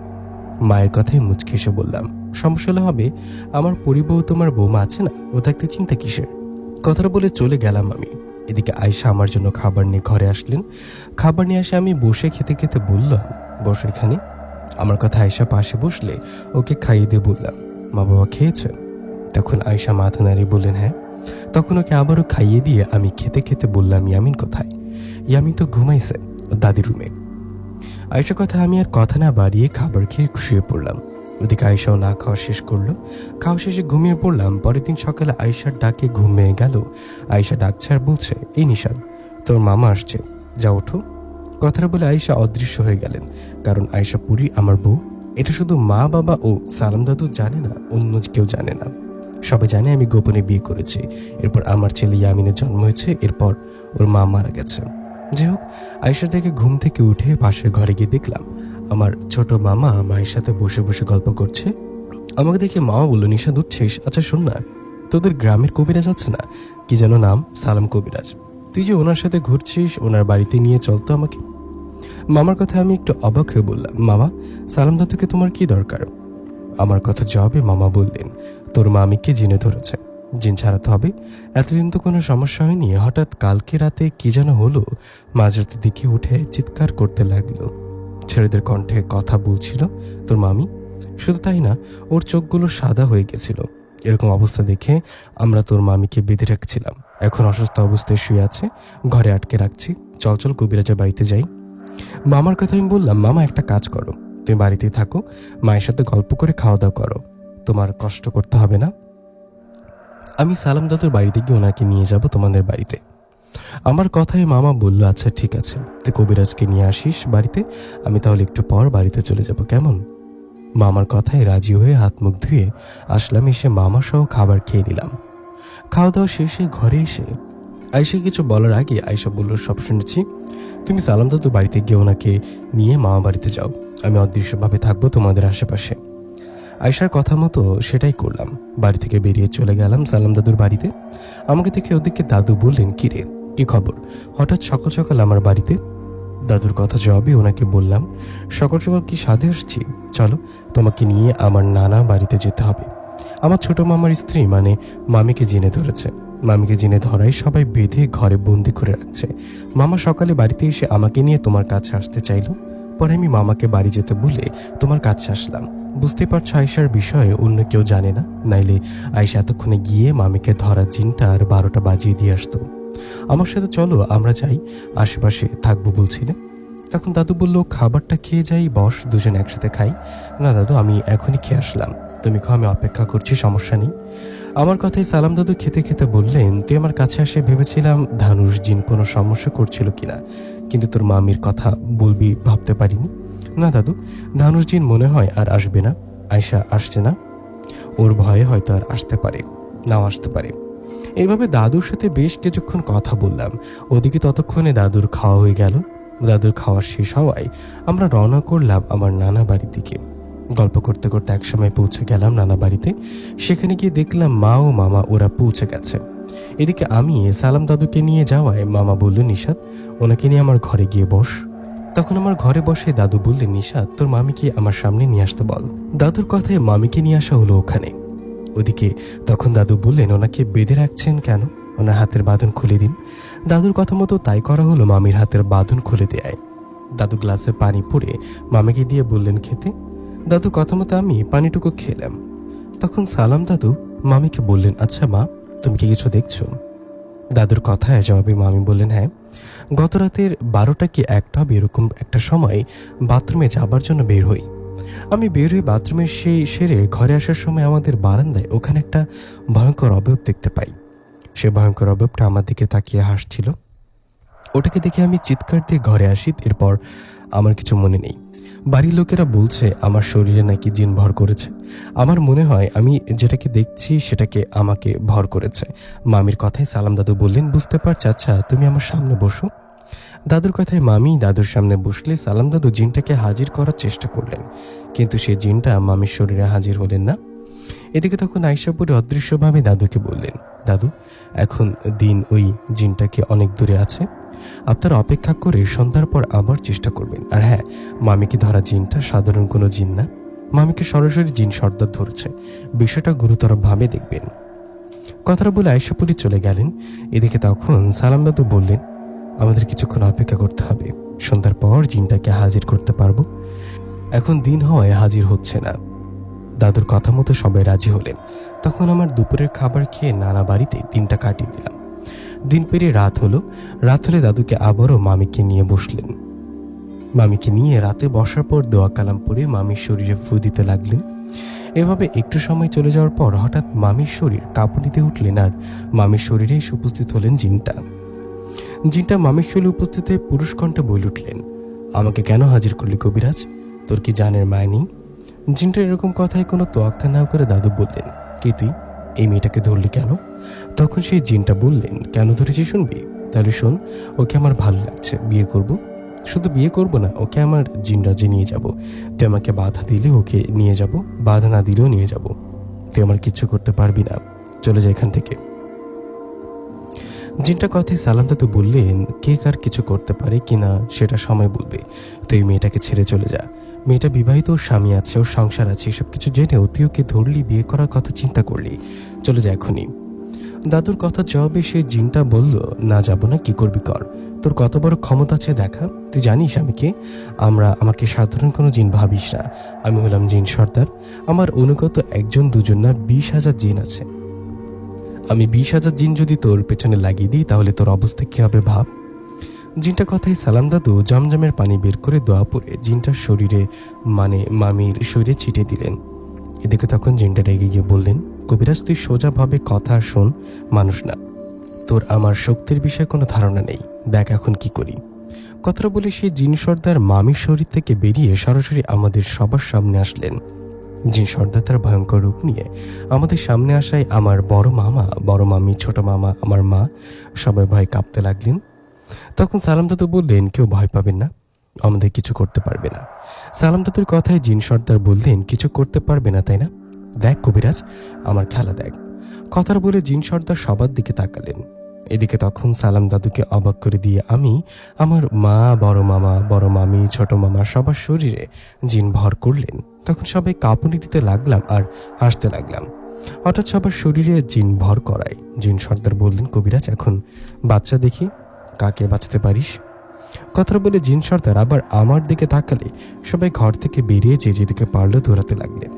মায়ের কথায় মুচকে এসে বললাম, সমস্যা হলে হবে, আমার পরিবউ তোমার বৌমা আছে না, ও থাকতে চিন্তা কিসের? কথাটা বলে চলে গেলাম আমি। এদিকে আয়শা আমার জন্য খাবার নিয়ে ঘরে আসলেন। খাবার নিয়ে এসে আমি বসে খেতে খেতে বললাম, বসো এখানে। আমার কথা আয়শা পাশে বসলে ওকে খাইয়ে দিয়ে বললাম, মা বাবা খেয়েছেন? তখন আয়শা মাথা নাড়িয়ে বললেন, হ্যাঁ। তখন ওকে আবারও খাইয়ে দিয়ে আমি খেতে খেতে বললাম, ইয়ামিন কোথায়? ইয়ামিন তো ঘুমাইছে ও দাদির রুমে। আয়শা কথা আমি আর কথা না বাড়িয়ে খাবার খেয়ে শুয়ে পড়লাম। ওদিকে আয়শাও না খাওয়া শেষ করলো। খাওয়া শেষে ঘুমিয়ে পড়লাম। পরের দিন সকালে আয়শার ডাকে ঘুমিয়ে গেল। আয়শা ডাকছে আর বলছে, এই নিশাদ, তোর মামা আসছে, যা ওঠো। কথাটা বলে আয়শা অদৃশ্য হয়ে গেলেন। কারণ আয়শা পুরি আমার বউ, এটা শুধু মা বাবা ও সালাম দাদু জানে না, অন্য কেউ জানে না। সবাই জানে আমি গোপনে বিয়ে করেছি। এরপর আমার ছেলে ইয়ামিনের জন্ম হয়েছে, এরপর ওর মা মারা গেছে। যাই হোক, আয়শা থেকে ঘুম থেকে উঠে পাশের ঘরে গিয়ে দেখলাম আমার ছোট মামা মায়ের সাথে বসে বসে গল্প করছে। আমাকে দেখে মামা বলল, নিশাদ, উঠছিস? আচ্ছা শোন না, তোদের গ্রামের কবিরাজ আছে না, কি যেন নাম, সালাম কবিরাজ, তুই যে ওনার সাথে ঘুরছিস, ওনার বাড়িতে নিয়ে চলতো আমাকে। মামার কথা আমি একটু অবাক হয়ে বললাম, মামা, সালাম দাদুকে তোমার কি দরকার? আমার কথা জবাবে মামা বললেন, তোর মামিকে জিনে ধরেছে, জিন ছাড়াতে হবে। এতদিন তো কোনো সমস্যা হয়নি, হঠাৎ কালকে রাতে কি যেন হলো, মাঝরাতের দিকে উঠে চিৎকার করতে লাগলো। ছেলেদের কণ্ঠে কথা বলছিল তোর মামি। শুধু তাই না, ওর চোখগুলো সাদা হয়ে গেছিল। এরকম অবস্থা দেখে আমরা তোর মামিকে বেঁধে রাখছিলাম, এখন অসুস্থ অবস্থায় শুয়ে আছে, ঘরে আটকে রাখছি। চল চল কবিরাজের বাড়িতে যাই। মামার কথা আমি বললাম, মামা একটা কাজ করো, তুমি বাড়িতেই থাকো, মায়ের সাথে গল্প করে খাওয়া দাওয়া করো, তোমার কষ্ট করতে হবে না। আমি সালাম দাদুর বাড়িতে গিয়ে ওনাকে নিয়ে যাব তোমাদের বাড়িতে। আমার কথায় মামা বলল, আচ্ছা ঠিক আছে, তুই কবিরাজকে নিয়ে আসিস বাড়িতে, আমি তাহলে একটু পর বাড়িতে চলে যাব, কেমন? মামার কথায় রাজি হয়ে হাত মুখ ধুয়ে আসলাম। এসে মামা সহ খাবার খেয়ে নিলাম। খাওয়া দাওয়া শেষে ঘরে এসে আয়শা কিছু বলার আগে আয়শা বলল, সব শুনেছি, তুমি সালাম দাদুর বাড়িতে গিয়ে ওনাকে নিয়ে মামা বাড়িতে যাও, আমি অদৃশ্যভাবে থাকবো তোমাদের আশেপাশে। আয়শার কথা মতো সেটাই করলাম। বাড়ি থেকে বেরিয়ে চলে গেলাম সালাম দাদুর বাড়িতে। আমাকে দেখে ওদিকে দাদু বললেন, কি রে, কি খবর, হঠাৎ সকাল সকাল আমার বাড়িতে? দাদুর কথা জবাবে ওনাকে বললাম, সকাল সকাল কি সাধে আসছি, চলো তোমাকে নিয়ে আমার নানা বাড়িতে যেতে হবে। আমার ছোট মামার স্ত্রী মানে মামিকে জিনে ধরেছে। মামিকে জিনে ধরায় সবাই বেঁধে ঘরে বন্দি করে রাখছে। মামা সকালে বাড়িতে এসে আমাকে নিয়ে তোমার কাছে আসতে চাইলো, পরে আমি মামাকে বাড়ি যেতে বলে তোমার কাছে আসলাম। বুঝতে পারছো আয়শার বিষয়ে অন্য কেউ জানে না, নাইলে আয়শা এতক্ষণে গিয়ে মামিকে ধরা জিনটা আর 12টা বাজিয়ে দিয়ে আসতো। আমার সাথে চলো, আমরা যাই, আশেপাশে থাকবো বলছিলে। তখন দাদু বলল, খাবারটা খেয়ে যাই, বস, দুজন একসাথে খাই। না দাদু, আমি এখনই খেয়ে আসলাম, তুমি খাও, আমি অপেক্ষা করছি, সমস্যা নেই। আমার কথায় সালাম দাদু খেতে খেতে বললেন, তুই আমার কাছে আসে ভেবেছিলাম ধানুষ জিন কোনো সমস্যা করছিল কিনা, কিন্তু তোর মামির কথা বলবি ভাবতে পারিনি। না দাদু, ধানুষ জিন মনে হয় আর আসবে না। আয়শা আসছে না, ওর ভয়ে হয়তো আর আসতে পারে, নাও আসতে পারে। এইভাবে দাদুর সাথে বেশ কিছুক্ষণ কথা বললাম। ওদিকে ততক্ষণে দাদুর খাওয়া হয়ে গেল। দাদুর খাওয়া শেষ হওয়ায় আমরা রওনা করলাম আমার নানা বাড়ির দিকে। গল্প করতে করতে একসময় পৌঁছে গেলাম নানা বাড়িতে। সেখানে গিয়ে দেখলাম মা ও মামা ওরা পৌঁছে গেছে। এদিকে আমি সালাম দাদুকে নিয়ে যাওয়ায় মামা বলল, নিশাত, ওনাকে নিয়ে আমার ঘরে গিয়ে বস। তখন আমার ঘরে বসে দাদু বললেন, নিশাত, তোর মামিকে আমার সামনে নিয়ে আসতে বল। দাদুর কথায় মামিকে নিয়ে আসা হলো ওখানে। ওদিকে তখন দাদু বললেন, ওনাকে বেঁধে রাখছেন কেন, ওনার হাতের বাঁধন খুলে দিন। দাদুর কথা মতো তাই করা হলো। মামির হাতের বাঁধন খুলে দেয়। দাদু গ্লাসে পানি পুড়ে মামিকে দিয়ে বললেন খেতে। দাদুর কথা মতো আমি পানিটুকু খেলাম। তখন সালাম দাদু মামিকে বললেন, আচ্ছা মা, তুমি কি কিছু দেখছো? দাদুর কথায় জবাবে মামি বললেন, হ্যাঁ, গত রাতের 12টা কি 1টা হবে এরকম একটা সময় বাথরুমে যাবার জন্য বের হই। আমি বের হয়ে বাথরুমে সেরে ঘরে আসার সময় আমাদের বারান্দায় ওখানে একটা ভয়ঙ্কর অবয়ব দেখতে পাই। সে ভয়ঙ্কর অবয়বটা আমার দিকে তাকিয়ে হাসছিল। ওটাকে দেখে আমি চিৎকার দিয়ে ঘরে আসি। এরপর আমার কিছু মনে নেই। বাড়ির লোকেরা বলছে আমার শরীরে নাকি জিন ভর করেছে। আমার মনে হয় আমি যেটাকে দেখছি সেটাকে আমাকে ভর করেছে। মামির কথায় সালাম দাদু বললেন, বুঝতে পারছি, আচ্ছা তুমি আমার সামনে বসো। দাদুর কথায় মামি দাদুর সামনে বসলে সালাম দাদু জিনটাকে হাজির করার চেষ্টা করলেন, কিন্তু সে জিনটা মামির শরীরে হাজির হলেন না। এদিকে তখন আয়শাপুরি অদৃশ্যভাবে দাদুকে বললেন, দাদু, এখন দিন ওই জিনটাকে অনেক দূরে আছে, আপনারা অপেক্ষা করে সন্ধ্যার পর আবার চেষ্টা করবেন। আর হ্যাঁ, মামিকে ধরা জিনটা সাধারণ কোনো জিন না, মামিকে সরাসরি জিন সর্দার ধরেছে, বিষয়টা গুরুতরভাবে দেখবেন। কথাটা বলে আয়শাপুরি চলে গেলেন। এদিকে তখন সালাম দাদু বললেন, আমাদের কিছুক্ষণ অপেক্ষা করতে হবে, সন্ধ্যার পর জিনটাকে হাজির করতে পারবো। এখন দিন হওয়ায় হাজির হচ্ছে না। দাদুর কথা মতো সবাই রাজি হলেন। তখন আমার দুপুরের খাবার খেয়ে নানা বাড়িতে দিনটা কাটিয়ে দিলাম। দিন পেরিয়ে রাত হলো। রাত হলে দাদুকে আবারও মামিকে নিয়ে বসলেন। মামিকে নিয়ে রাতে বসার পর দোয়া কালাম পড়ে মামির শরীরে ফু দিতে লাগলেন। এভাবে একটু সময় চলে যাওয়ার পর হঠাৎ মামির শরীর কাঁপুনিতে উঠলেন আর মামির শরীরে এসে উপস্থিত হলেন জিনটা। জিনটা মামির শরীরে উপস্থিত হয়ে পুরুষ কণ্ঠে বলে উঠলেন, আমাকে কেন হাজির করলি কবিরাজ, তোর কি জানের মায় নেই? জিনটার এরকম কথায় কোনো তোয়াক্কা না করে দাদু বললেন, কে তুই, এই মেয়েটাকে ধরলি কেন? তখন সেই জিনটা বললেন, কেন ধরেছি শুনবি? তাহলে শোন, ওকে আমার ভালো লাগছে, বিয়ে করব। শুধু বিয়ে করব না, ওকে আমার জিনরাজে নিয়ে যাব। তুই আমাকে বাধা দিলে ওকে নিয়ে যাব, বাধা না দিলেও নিয়ে যাব। তুই আমার কিচ্ছু করতে পারবি না, চলে যা এখান থেকে। জিনটা কথায় সালাম দাদু বললেন, কে কার কিছু করতে পারে কিনা সেটা সময় বলবে, তুই মেয়েটাকে ছেড়ে চলে যা। মেয়েটা বিবাহিত, ওর স্বামী আছে, ওর সংসার আছে, এসব কিছু জেনেও তুই ওকে ধরলি, বিয়ে করার কথা চিন্তা করলি, চলে যা এখনই। দাদুর কথা জবাবে সে জিনটা বলল, না যাব না, কি করবি কর, তোর কত বড় ক্ষমতা আছে দেখা, তুই জানিস আমি কে? আমাকে সাধারণ কোনো জিন ভাবিস না, আমি হলাম জিন সর্দার। আমার অনুগত একজন দুজন না 20,000 জিন আছে। আমি 20,000 জিন যদি তোর পেছনে লাগিয়ে দিই তাহলে তোর অবস্থা কি হবে ভাব। জিনটা কথাই সালাম দাদু জমজমের পানি বের করে দোয়া পরে জিনটার শরীরে মানে মামির শরীরে ছিটিয়ে দিলেন। এদিকে তখন জিনটা রেগে গিয়ে বললেন, কবিরাজ তুই সোজাভাবে কথা শোন, মানুষ না, তোর আমার শক্তির বিষয়ে কোনো ধারণা নেই, দেখ এখন কি করি। কথাটা বলে সেই জিন সর্দার মামির শরীর থেকে বেরিয়ে সরাসরি আমাদের সবার সামনে আসলেন। জিন সর্দার তার ভয়ঙ্কর রূপ নিয়ে আমাদের সামনে আসায় আমার বড় মামা, বড় মামি, ছোট মামা, আমার মা সবাই ভয় কাঁপতে লাগলেন। তখন সালাম দাদু বললেন, কেউ ভয় পাবেন না, আমাদের কিছু করতে পারবে না। সালাম দাদুর কথায় জিন সর্দার বললেন, কিছু করতে পারবে না তাই না? দেখ কবিরাজ, আমার খেলা দেখ। কথাটা বলে জিন সর্দার সবার দিকে তাকালেন। এদিকে তখন সালাম দাদুকে অবাক করে দিয়ে আমি আমার মা, বড় মামা, বড় মামি, ছোট মামা সবার শরীরে জিন ভর করলেন। তখন সবাই কাঁপুনি দিতে লাগলাম আর হাসতে লাগলাম। হঠাৎ সবার শরীরে জিন ভর করায় জিন সর্দার বললেন, কবিরাজ এখন বাচ্চা দেখি কাকে বাঁচাতে পারিস। কথাটা বলে জিন সর্দার আবার আমার দিকে তাকালে সবাই ঘর থেকে বেরিয়ে যেদিকে পারলো দৌড়াতে লাগলেন।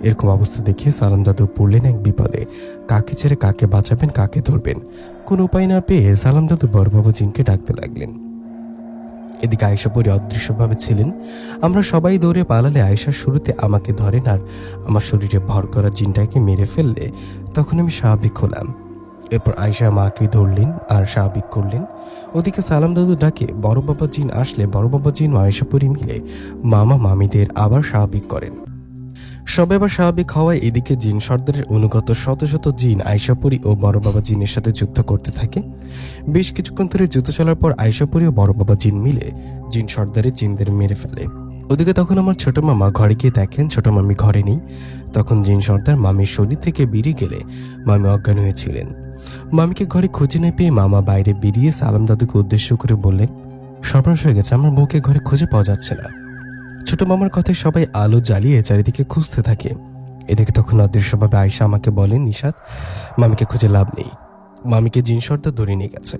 এরকম অবস্থা দেখে সালাম দাদু পড়লেন এক বিপদে, কাকে ছেড়ে কাকে বাঁচাবেন, কাকে ধরবেন, কোন উপায় না পেয়ে সালাম দাদু বড়বাবু জিনকে ডাকতে লাগলেন। এদিকে আয়েশা পরি অদৃশ্যভাবে ছিলেন। আমরা সবাই দৌড়ে পালালে আয়েশা শুরুতে আমাকে ধরেন আর আমার শরীরে ভর করা জিনটাকে মেরে ফেললে তখন আমি স্বাভাবিক হলাম। এরপর আয়েশা মাকে ধরলেন আর স্বাভাবিক করলেন। ওদিকে সালাম দাদু ডাকে বড় বাবা জিন আসলে বড় বাবা জিন ও আয়েশা পরি মিলে মামা মামিদের আবার স্বাভাবিক করেন। সবাই আবার স্বাভাবিক হওয়ায় এদিকে জিন সর্দারের অনুগত শত শত জিন আয়েশা পরি ও বড় বাবা জিনের সাথে যুদ্ধ করতে থাকে। বেশ কিছুক্ষণ ধরে যুদ্ধ চলার পর আয়েশা পরি ও বড় বাবা জিন মিলে জিন সর্দারের জিনদের মেরে ফেলে। ওদিকে তখন আমার ছোট মামা ঘরে গিয়ে দেখেন ছোট মামি ঘরে নেই। তখন জিন সর্দার মামির শরীর থেকে বেরিয়ে গেলে মামি অজ্ঞান হয়েছিলেন। মামিকে ঘরে খুঁজে না পেয়ে মামা বাইরে বেরিয়ে সালাম দাদুকে উদ্দেশ্য করে বললেন, সর্বনাশ হয়ে গেছে, আমার বউকে ঘরে খুঁজে পাওয়া যাচ্ছে না। ছোট মামার কথায় সবাই আলো জ্বালিয়ে চারিদিকে খুঁজতে থাকে। এদিকে তখন অদৃশ্যভাবে আয়েশা আমাকে বলেন, নিশাত, মামিকে খুঁজে লাভ নেই, মামিকে জিন সর্দার ধরে নিয়ে গেছে।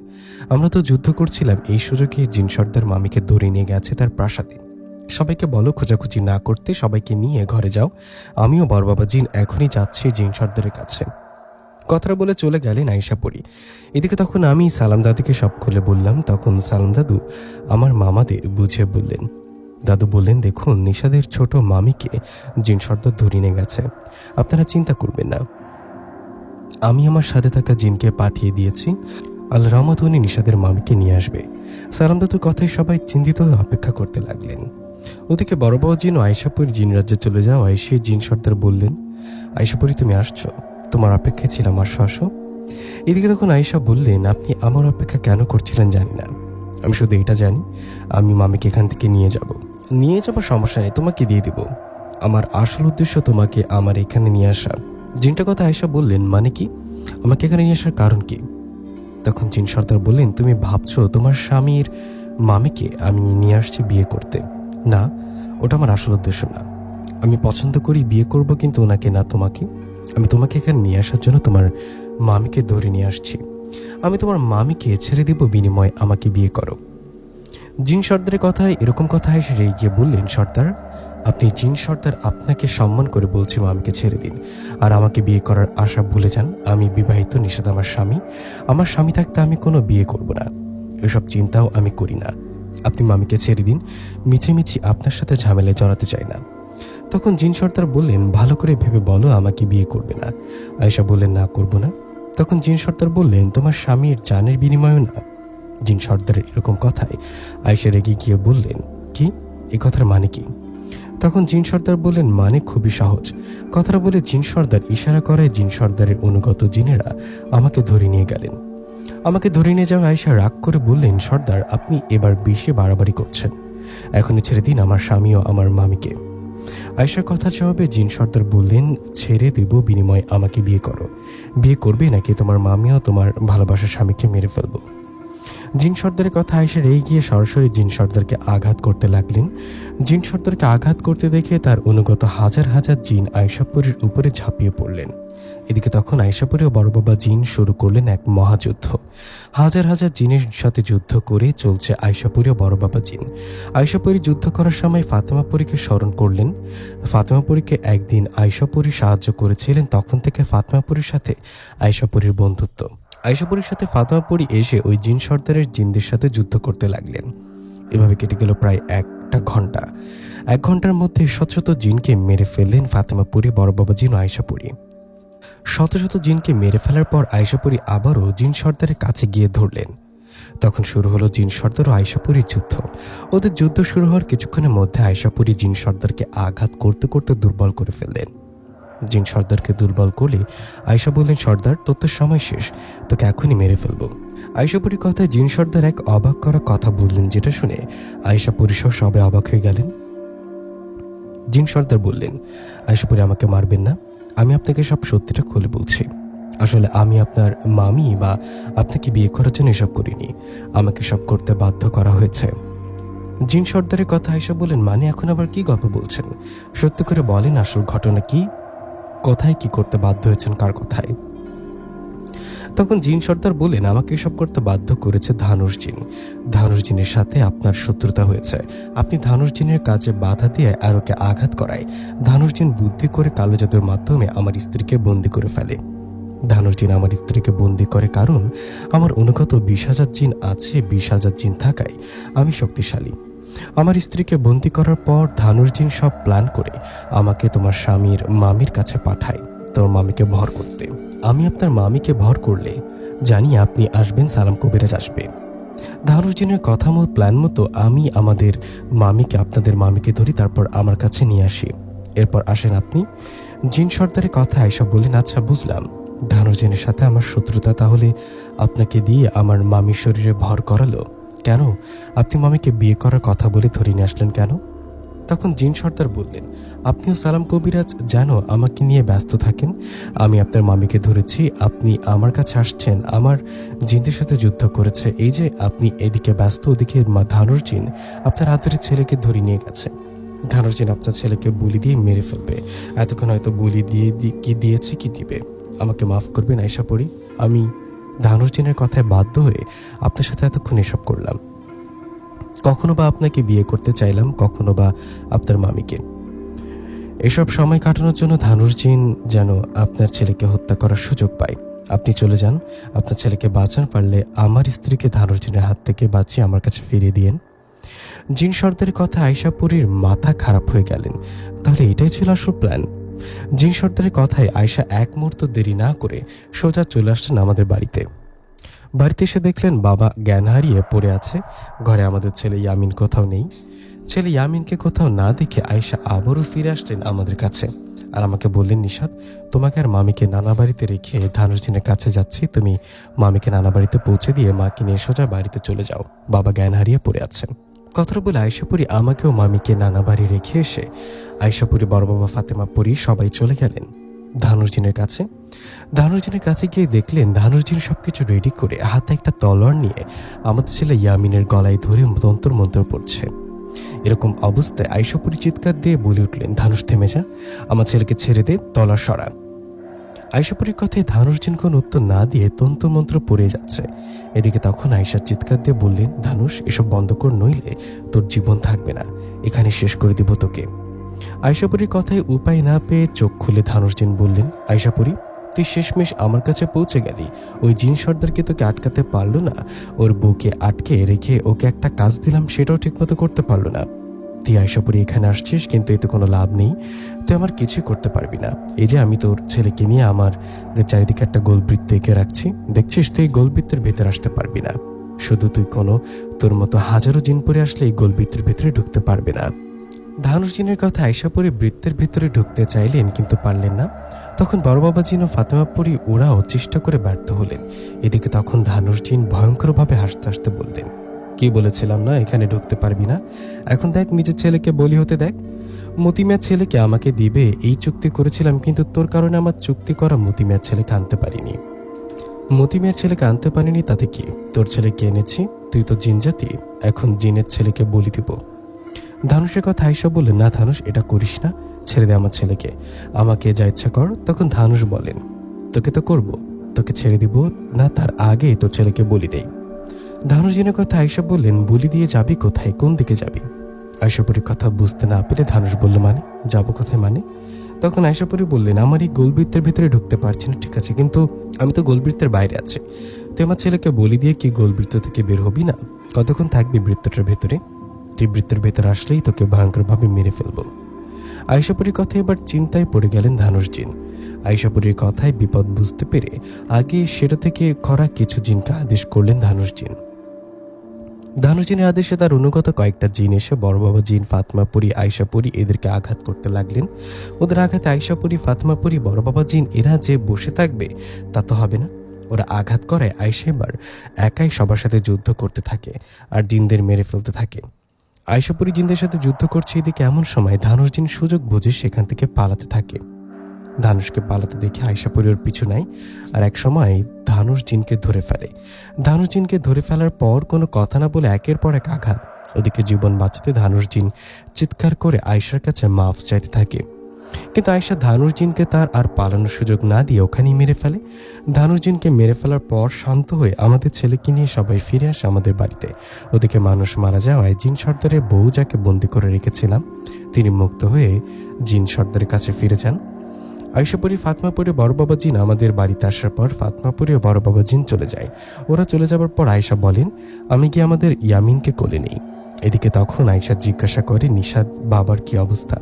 আমরা তো যুদ্ধ করছিলাম, এই সুযোগে জিন সর্দার মামিকে ধরে নিয়ে গেছে তার প্রাসাদে। সবাইকে বলো খোঁজাখুঁজি না করতে, সবাইকে নিয়ে ঘরে যাও। আমিও বড় বাবা জিন এখনই যাচ্ছি জিন সর্দারের কাছে। কথাটা বলে চলে গেলেন আয়েশা পরি। এদিকে তখন আমি সালাম দাদুকে সব খুলে বললাম। তখন সালাম দাদু আমার মামাদের বুঝিয়ে বললেন। দাদু বললেন, দেখুন, নিশাদের ছোট মামিকে জিন সর্দার ধরে নিয়ে গেছে, আপনারা চিন্তা করবেন না, আমি আমার সাথে থাকা জিনকে পাঠিয়ে দিয়েছি, আল্লাহ রহমত উনি নিশাদের মামিকে নিয়ে আসবে। সালাম দাদুর কথায় সবাই চিন্তিত হয়ে অপেক্ষা করতে লাগলেন। ওদিকে বড় বাবা জিন ও আয়েশাপুর জিন রাজ্যে চলে যাওয়ায় সে জিন সর্দার বললেন, আয়েশাপুরি তুমি আসছো, তোমার অপেক্ষায় ছিলাম, আসো আসো। এদিকে তখন আয়েশা বললেন, আপনি আমার অপেক্ষা কেন করছিলেন জানি না, আমি শুধু এটা জানি আমি মামিকে এখান থেকে নিয়ে যাবার সমস্যা নেই, তোমাকে দিয়ে দিব, আমার আসল উদ্দেশ্য তোমাকে আমার এখানে নিয়ে আসা। জিনটার কথা আয়েশা বললেন, মানে কি, আমাকে এখানে নিয়ে আসার কারণ কি? তখন জিন সর্দার বললেন, তুমি ভাবছো তোমার স্বামীর মামিকে আমি নিয়ে আসছি বিয়ে করতে? না, ওটা আমার আসল উদ্দেশ্য না। আমি পছন্দ করি, বিয়ে করব, কিন্তু ওনাকে না, তোমাকে। আমি তোমাকে এখানে নিয়ে আসার জন্য তোমার মামিকে ধরে নিয়ে আসছি। আমি তোমার মামিকে ছেড়ে দিব, বিনিময়ে আমাকে বিয়ে করো। জিন সর্দারের কথায় এরকম কথা এসে রেগে গিয়ে বললেন, সর্দার, আপনি জিন সর্দার, আপনাকে সম্মান করে বলছি মামিকে ছেড়ে দিন আর আমাকে বিয়ে করার আশা ভুলে যান। আমি বিবাহিত, নিষেধ আমার স্বামী থাকতে আমি কোনো বিয়ে করব না, এসব চিন্তাও আমি করি না। আপনি মামিকে ছেড়ে দিন, মিছিমিছি আপনার সাথে ঝামেলায় জড়াতে চাই না। তখন জিন সর্দার বললেন, ভালো করে ভেবে বলো, আমাকে বিয়ে করবে না? আয়েশা বললেন, না, করব না। তখন জিন সর্দার বললেন, তোমার স্বামীর জানের বিনিময়ে না? জিন সর্দারের এরকম কথায় আয়েশা রেগে গিয়ে বললেন, কি, এই কথার মানে কি? তখন জিন সর্দার বললেন, মানে খুবই সহজ। কথাটা বলে জিন সর্দার ইশারা করে জিন সর্দারের অনুগত জিনেরা আমাকে ধরে নিয়ে গেলেন। আমাকে ধরে নিয়ে যাওয়া আয়েশা রাগ করে বললেন, সর্দার, আপনি এবার বেশি বাড়াবাড়ি করছেন, এখনই ছেড়ে দিন আমার স্বামী ও আমার মামিকে। আয়েশার কথা জবাবে জিন সর্দার বললেন, ছেড়ে দেব, বিনিময়ে আমাকে বিয়ে করো। বিয়ে করবে নাকি তোমার মামিও তোমার ভালোবাসার স্বামীকে মেরে ফেলবো? জিন সর্দারের কথা আয়েশা রেগে গিয়ে সরাসরি জিন সর্দারকে আঘাত করতে লাগলেন। জিন সর্দারকে আঘাত করতে দেখে তার অনুগত হাজার হাজার জিন আয়েশাপুরীর উপরে ঝাঁপিয়ে পড়লেন। এদিকে তখন আয়েশাপুরী ও বড় বাবা জিন শুরু করলেন এক মহাযুদ্ধ। হাজার হাজার জিনের সাথে যুদ্ধ করে চলছে আয়েশাপুরী ও বড় বাবা জিন। আয়েশাপুরী যুদ্ধ করার সময় ফাতেমাপুরীকে স্মরণ করলেন। ফাতেমাপুরীকে একদিন আয়েশাপুরী সাহায্য করেছিলেন, তখন থেকে ফাতেমাপুরীর সাথে আয়েশাপুরীর বন্ধুত্ব। আয়েশাপুরীর সাথে ফাতেমাপুরী এসে ওই জিন সর্দারের জিনদের সাথে যুদ্ধ করতে লাগলেন। এভাবে কেটে গেল প্রায় একটা ঘন্টা। এক ঘন্টার মধ্যে শত শত জিনকে মেরে ফেললেন ফাতেমাপুরী, বড় বাবা জিন ও আয়েশাপুরী। শত শত জিনকে মেরে ফেলার পর আয়েশাপুরী আবারও জিন সর্দারের কাছে গিয়ে ধরলেন। তখন শুরু হলো জিন সর্দার ও আয়েশাপুরীর যুদ্ধ। ওদের যুদ্ধ শুরু হওয়ার কিছুক্ষণের মধ্যে আয়েশাপুরী জিন সর্দারকে আঘাত করতে করতে দুর্বল করে ফেললেন। জিন সর্দারকে দুর্বল করলে আয়েশা বললেন, সর্দার, তোর তো সময় শেষ, তোকে এখনই মেরে ফেলবো। আয়েশাপুরীর কথায় জিন সর্দার এক অবাক করা কথা বললেন, যেটা শুনে আয়েশাপুরী সহ সবে অবাক হয়ে গেলেন। জিন সর্দার বললেন, আয়েশাপুরী, আমাকে মারবেন না, আমি আপনাকে সব সত্যিটা খুলে বলছি। আসলে আমি আপনার মামি বা আপনাকে বিয়ে করার জন্য এসব করিনি, আমাকে সব করতে বাধ্য করা হয়েছে। জিন সর্দারের কথা আয়েশা বললেন, মানে এখন আবার কি গল্প বলছেন? সত্য করে বলেন, আসল ঘটনা কি, কোথায় কি করতে বাধ্য হয়েছেন, কার কথায়? তখন জিন সর্দার বললেন, আমাকে এসব করতে বাধ্য করেছে ধানুষ জিন। ধানুষ জিনের সাথে আপনার শত্রুতা হয়েছে, আপনি ধানুষ জিনের কাজে বাধা দিয়ে আর ওকে আঘাত করায় ধানুষ জিন বুদ্ধি করে কালো জাদুর মাধ্যমে আমার স্ত্রীকে বন্দি করে ফেলে। ধানুর জিন আমার স্ত্রীকে বন্দি করে, কারণ আমার অনুগত 20,000 জিন আছে। 20,000 জিন থাকায় আমি শক্তিশালী। আমার স্ত্রীকে বন্দি করার পর ধানুর জিন সব প্ল্যান করে আমাকে তোমার স্বামীর মামির কাছে পাঠায় তোর মামিকে ভর করতে। আমি আপনার মামিকে ভর করলে জানি আপনি আসবেন, সালাম কবিরাজ আসবে। ধানুর জিনের কথা মতো প্ল্যান মতো আমি আমাদের মামিকে, আপনাদের মামিকে ধরি, তারপর আমার কাছে নিয়ে আসি। এরপর আসেন আপনি। জিন সর্দারের কথা আয়েশা বললেন, আচ্ছা বুঝলাম, ধানুর জিনের সাথে আমার শত্রুতা, তাহলে আপনাকে দিয়ে আমার মামির শরীরে ভর করালো কেন? আপনি মামিকে বিয়ে করার কথা বলে ধরে নিয়ে আসলেন কেন? তখন জিন সর্দার বললেন, আপনিও সালাম কবিরাজ যেন আমাকে নিয়ে ব্যস্ত থাকেন। আমি আপনার মামিকে ধরেছি, আপনি আমার কাছে আসছেন, আমার জিনদের সাথে যুদ্ধ করেছে। এই যে আপনি এদিকে ব্যস্ত, ওদিকে ধানুর জিন আপনার আদরের ছেলেকে ধরে নিয়ে গেছে। ধানুর জিন আপনার ছেলেকে বলি দিয়ে মেরে ফেলবে। এতক্ষণ হয়তো বলি দিয়ে কি দিয়েছে, কি দিবে। আমাকে মাফ করবেন আয়েশা পরি, আমি ধানুর জিনের কথায় বাধ্য হয়ে আপনার সাথে এতক্ষণ এসব করলাম। কখনো বা আপনাকে বিয়ে করতে চাইলাম, কখনো বা আপনার মামিকে। এসব সময় কাটানোর জন্য ধানুর জিন যেন আপনার ছেলেকে হত্যা করার সুযোগ পায়। আপনি চলে যান, আপনার ছেলেকে বাঁচান, পারলে আমার স্ত্রীকে ধানুর জিনের হাত থেকে বাঁচিয়ে আমার কাছে ফিরিয়ে দিয়েন। জিন সর্দারের কথা আয়েশা পরীর মাথা খারাপ হয়ে গেলেন। তাহলে এটাই ছিল আসল প্ল্যান। জিন সর্দারের কথায় আয়েশা এক মুহূর্ত দেরি না করে সোজা চলে আসলেন আমাদের বাড়িতে। বাড়িতে এসে দেখলেন বাবা জ্ঞান হারিয়ে পড়ে আছে। ঘরে আমাদের ছেলে ইয়ামিন কোথাও নেই। ছেলে ইয়ামিনকে কোথাও না দেখে আয়েশা আবারও ফিরে আসলেন আমাদের কাছে আর আমাকে বললেন, নিশাত, তোমাকে আর মামিকে নানা বাড়িতে রেখে ধানুর জিনের কাছে যাচ্ছি, তুমি মামিকে নানা বাড়িতে পৌঁছে দিয়ে মাকে নিয়ে সোজা বাড়িতে চলে যাও, বাবা জ্ঞান হারিয়ে পড়ে আছেন। কথাটা বলে আয়েশা পরি আমাকেও মামিকে নানা বাড়ি রেখে এসে আয়েশা পরি, বড় বাবা ফাতেমা পরি সবাই চলে গেলেন ধানুর জিনের কাছে। ধানুর জিনের কাছে গিয়ে দেখলেন ধানুর জিন সবকিছু রেডি করে হাতে একটা তলোয়ার নিয়ে আমাদের ছেলে ইয়ামিনের গলায় ধরে তন্তর মন্ত্র পড়ছে। এরকম অবস্থায় আয়েশা পরি চিৎকার দিয়ে বলে উঠলেন, ধানুষ থেমে যা, আমার ছেলেকে ছেড়ে দে, তলোয়ার সরা। আয়েশা পরির কথায় ধানুর জিন কোনো উত্তর না দিয়ে তন্ত্র মন্ত্র পড়ে যাচ্ছে। এদিকে তখন আয়েশা চিৎকার দিয়ে বললেন, ধানুষ এসব বন্ধ কর, নইলে তোর জীবন থাকবে না, এখানে শেষ করে দিব তোকে। আয়েশা পরির কথায় উপায় না পেয়ে চোখ খুলে ধানুর জিন বললেন, আয়েশা পরি, তুই শেষমেশ আমার কাছে পৌঁছে গেলি। ওই জিন সর্দারকে তোকে আটকাতে পারলো না, ওর বউকে আটকে রেখে ওকে একটা কাজ দিলাম, সেটাও ঠিকমতো করতে পারলো না। তুই আয়েশা পরি এখানে আসছিস, কিন্তু এতে কোনো লাভ নেই, তুই আমার কিছুই করতে পারবি না। এই যে আমি তোর ছেলেকে নিয়ে আমার চারিদিকে একটা গোলবৃত্ত এঁকে রাখছি, দেখছিস, তুই এই গোলবৃত্তের ভেতরে আসতে পারবি না। শুধু তুই কোনো তোর মতো হাজারো জিন পরে আসলে এই গোলবৃত্তের ভেতরে ঢুকতে পারবে না। ধানুষ জিনের কথা আয়েশা পরি বৃত্তের ভেতরে ঢুকতে চাইলেন, কিন্তু পারলেন না। তখন বড় বাবা জিন ও ফাতেমা পরি ওরাও চেষ্টা করে ব্যর্থ হলেন। এদিকে তখন ধানুষ জিন ভয়ঙ্করভাবে হাসতে হাসতে বললেন, কি বলেছিলাম না এখানে ঢুকতে পারবি না? এখন দেখ, নিজের ছেলেকে বলি হতে দেখ। মতিমিয়া ছেলেকে আমাকে দিবে এই চুক্তি করেছিলাম, কিন্তু তোর কারণে আমার চুক্তি করা মতিমিয়া ছেলেকে আনতে পারিনি। মতিমিয়া ছেলেকে আনতে পারিনি তাতে কি? তোর ছেলেকে এনেছি, তুই তো জিন জাতি, এখন জিনের ছেলেকে বলি দিব। ধানুষের কথা আয়েশা বললেন, না ধানুষ, এটা করিস না, ছেড়ে দে আমার ছেলেকে, আমাকে যা ইচ্ছা কর। তখন ধানুষ বলেন, তোকে তো করব, তোকে ছেড়ে দিব না, তার আগে তোর ছেলেকে বলি দেই। ধানুষ জিনের কথা আয়েশা বললেন, বলি দিয়ে যাবি কোথায়, কোন দিকে যাবি? আয়েশা পরির কথা বুঝতে না পেরে ধানুষ বলল, মানে যাবো কোথায় মানে? তখন আয়েশা পরি বললেন, আমার এই গোলবৃত্তের ভেতরে ঢুকতে পারছি না, ঠিক আছে, কিন্তু আমি তো গোলবৃত্তের বাইরে আছি। তুই আমার ছেলেকে বলি দিয়ে কি গোলবৃত্ত থেকে বের হবি না? কতক্ষণ থাকবি বৃত্তটার ভেতরে? তুই বৃত্তের ভেতরে আসলেই তোকে ভয়ঙ্করভাবে মেরে ফেলবো। আয়েশা পরির কথায় এবার চিন্তায় পড়ে গেলেন ধানুষ জিন। আয়েশা পরির কথায় বিপদ বুঝতে পেরে আগে সেটা থেকে করা কিছু জিনকে আদেশ করলেন ধানুষ জিন। ধানুষ জিনের আদেশে তার অনুগত কয়েকটা জিন এসে বড় বাবা জিন, ফাতেমা পরি, আয়েশা পরি এদেরকে আঘাত করতে লাগলেন। ওদের আঘাতে আয়েশা পরি, ফাতেমা পরি, বড় বাবা জিন এরা যে বসে থাকবে তা তো হবে না। ওরা আঘাত করায় আয়েশা এবার একাই সবার সাথে যুদ্ধ করতে থাকে আর জিনদের মেরে ফেলতে থাকে। আয়েশা পরি জিনদের সাথে যুদ্ধ করছে, এদিকে এমন সময় ধানুষ জিন সুযোগ বুঝে সেখান থেকে পালাতে থাকে। ধানুষকে পালাতে দেখে আয়েশা পরি ওর পিছু নেয় আর এক সময় ধানুষ জিনকে ধরে ফেলে। ধানুষ জিনকে ধরে ফেলার পর কোনো কথা না বলে একের পর এক আঘাত। ওদিকে জীবন বাঁচাতে ধানুষ জিন চিৎকার করে আয়েশার কাছে মাফ চাইতে থাকে, কিন্তু আয়েশা ধানুষ জিনকে তার আর পালানোর সুযোগ না দিয়ে ওখানেই মেরে ফেলে। ধানুষ জিনকে মেরে ফেলার পর শান্ত হয়ে আমাদের ছেলেকে নিয়ে সবাই ফিরে আসে আমাদের বাড়িতে। ওদিকে মানুষ মারা যাওয়ায় জিন সর্দারের বউ যাকে বন্দি করে রেখেছিলাম তিনি মুক্ত হয়ে জিন সর্দারের কাছে ফিরে যান। আয়শাপুরী ফাতমাপুরে বড় বাবা জিন আমাদের বাড়িতে আসার পর ফাতমাপুরে বড় বাবা জিন চলে যায়। ওরা চলে যাবার পর আয়েশা বলেন, আমি কি আমাদের ইয়ামিনকে কোলে নেই? এদিকে তখন আয়েশা জিজ্ঞাসা করে, নিশাদ বাবার কি অবস্থা?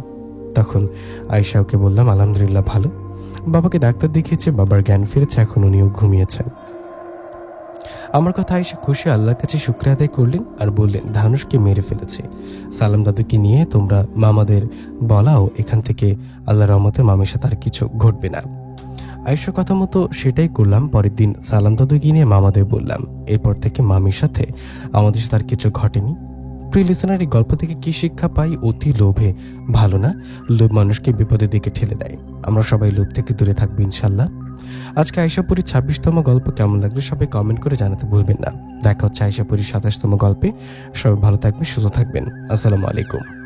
তখন আয়েশা ওকে বললাম, আলহামদুলিল্লাহ ভালো। বাবাকে ডাক্তার দেখিয়েছে, বাবার জ্ঞান ফিরেছে, এখন উনিও ঘুমিয়েছেন। আমার কথা আয়েশা খুশি আল্লাহর কাছে শুকরিয়া আদায় করলেন আর বললেন, ধানুষকে মেরে ফেলেছে। সালাম দাদুকে নিয়ে তোমরা মামাদের বলাও এখান থেকে আল্লাহর রহমতে মামির সাথে আর কিছু ঘটবে না। আয়েশার কথা মতো সেটাই করলাম। পরের দিন সালাম দাদুকে নিয়ে মামাদের বললাম। এরপর থেকে মামির সাথে আমাদের সাথে আর কিছু ঘটেনি। প্রিয় লিসেনার, এই গল্প থেকে কি শিক্ষা পাই? অতি লোভে ভালো না, লোভ মানুষকে বিপদের দিকে ঠেলে দেয়। আমরা সবাই লোভ থেকে দূরে থাকবো ইনশাল্লাহ। আজকে আয়েশাপুরীর 26তম গল্প কেমন লাগলো সবাই কমেন্ট করে জানাতে ভুলবেন না। দেখা হচ্ছে আয়েশাপুরীর 27তম গল্পে। সবাই ভালো থাকবেন, সুস্থ থাকবেন। আসসালামু আলাইকুম।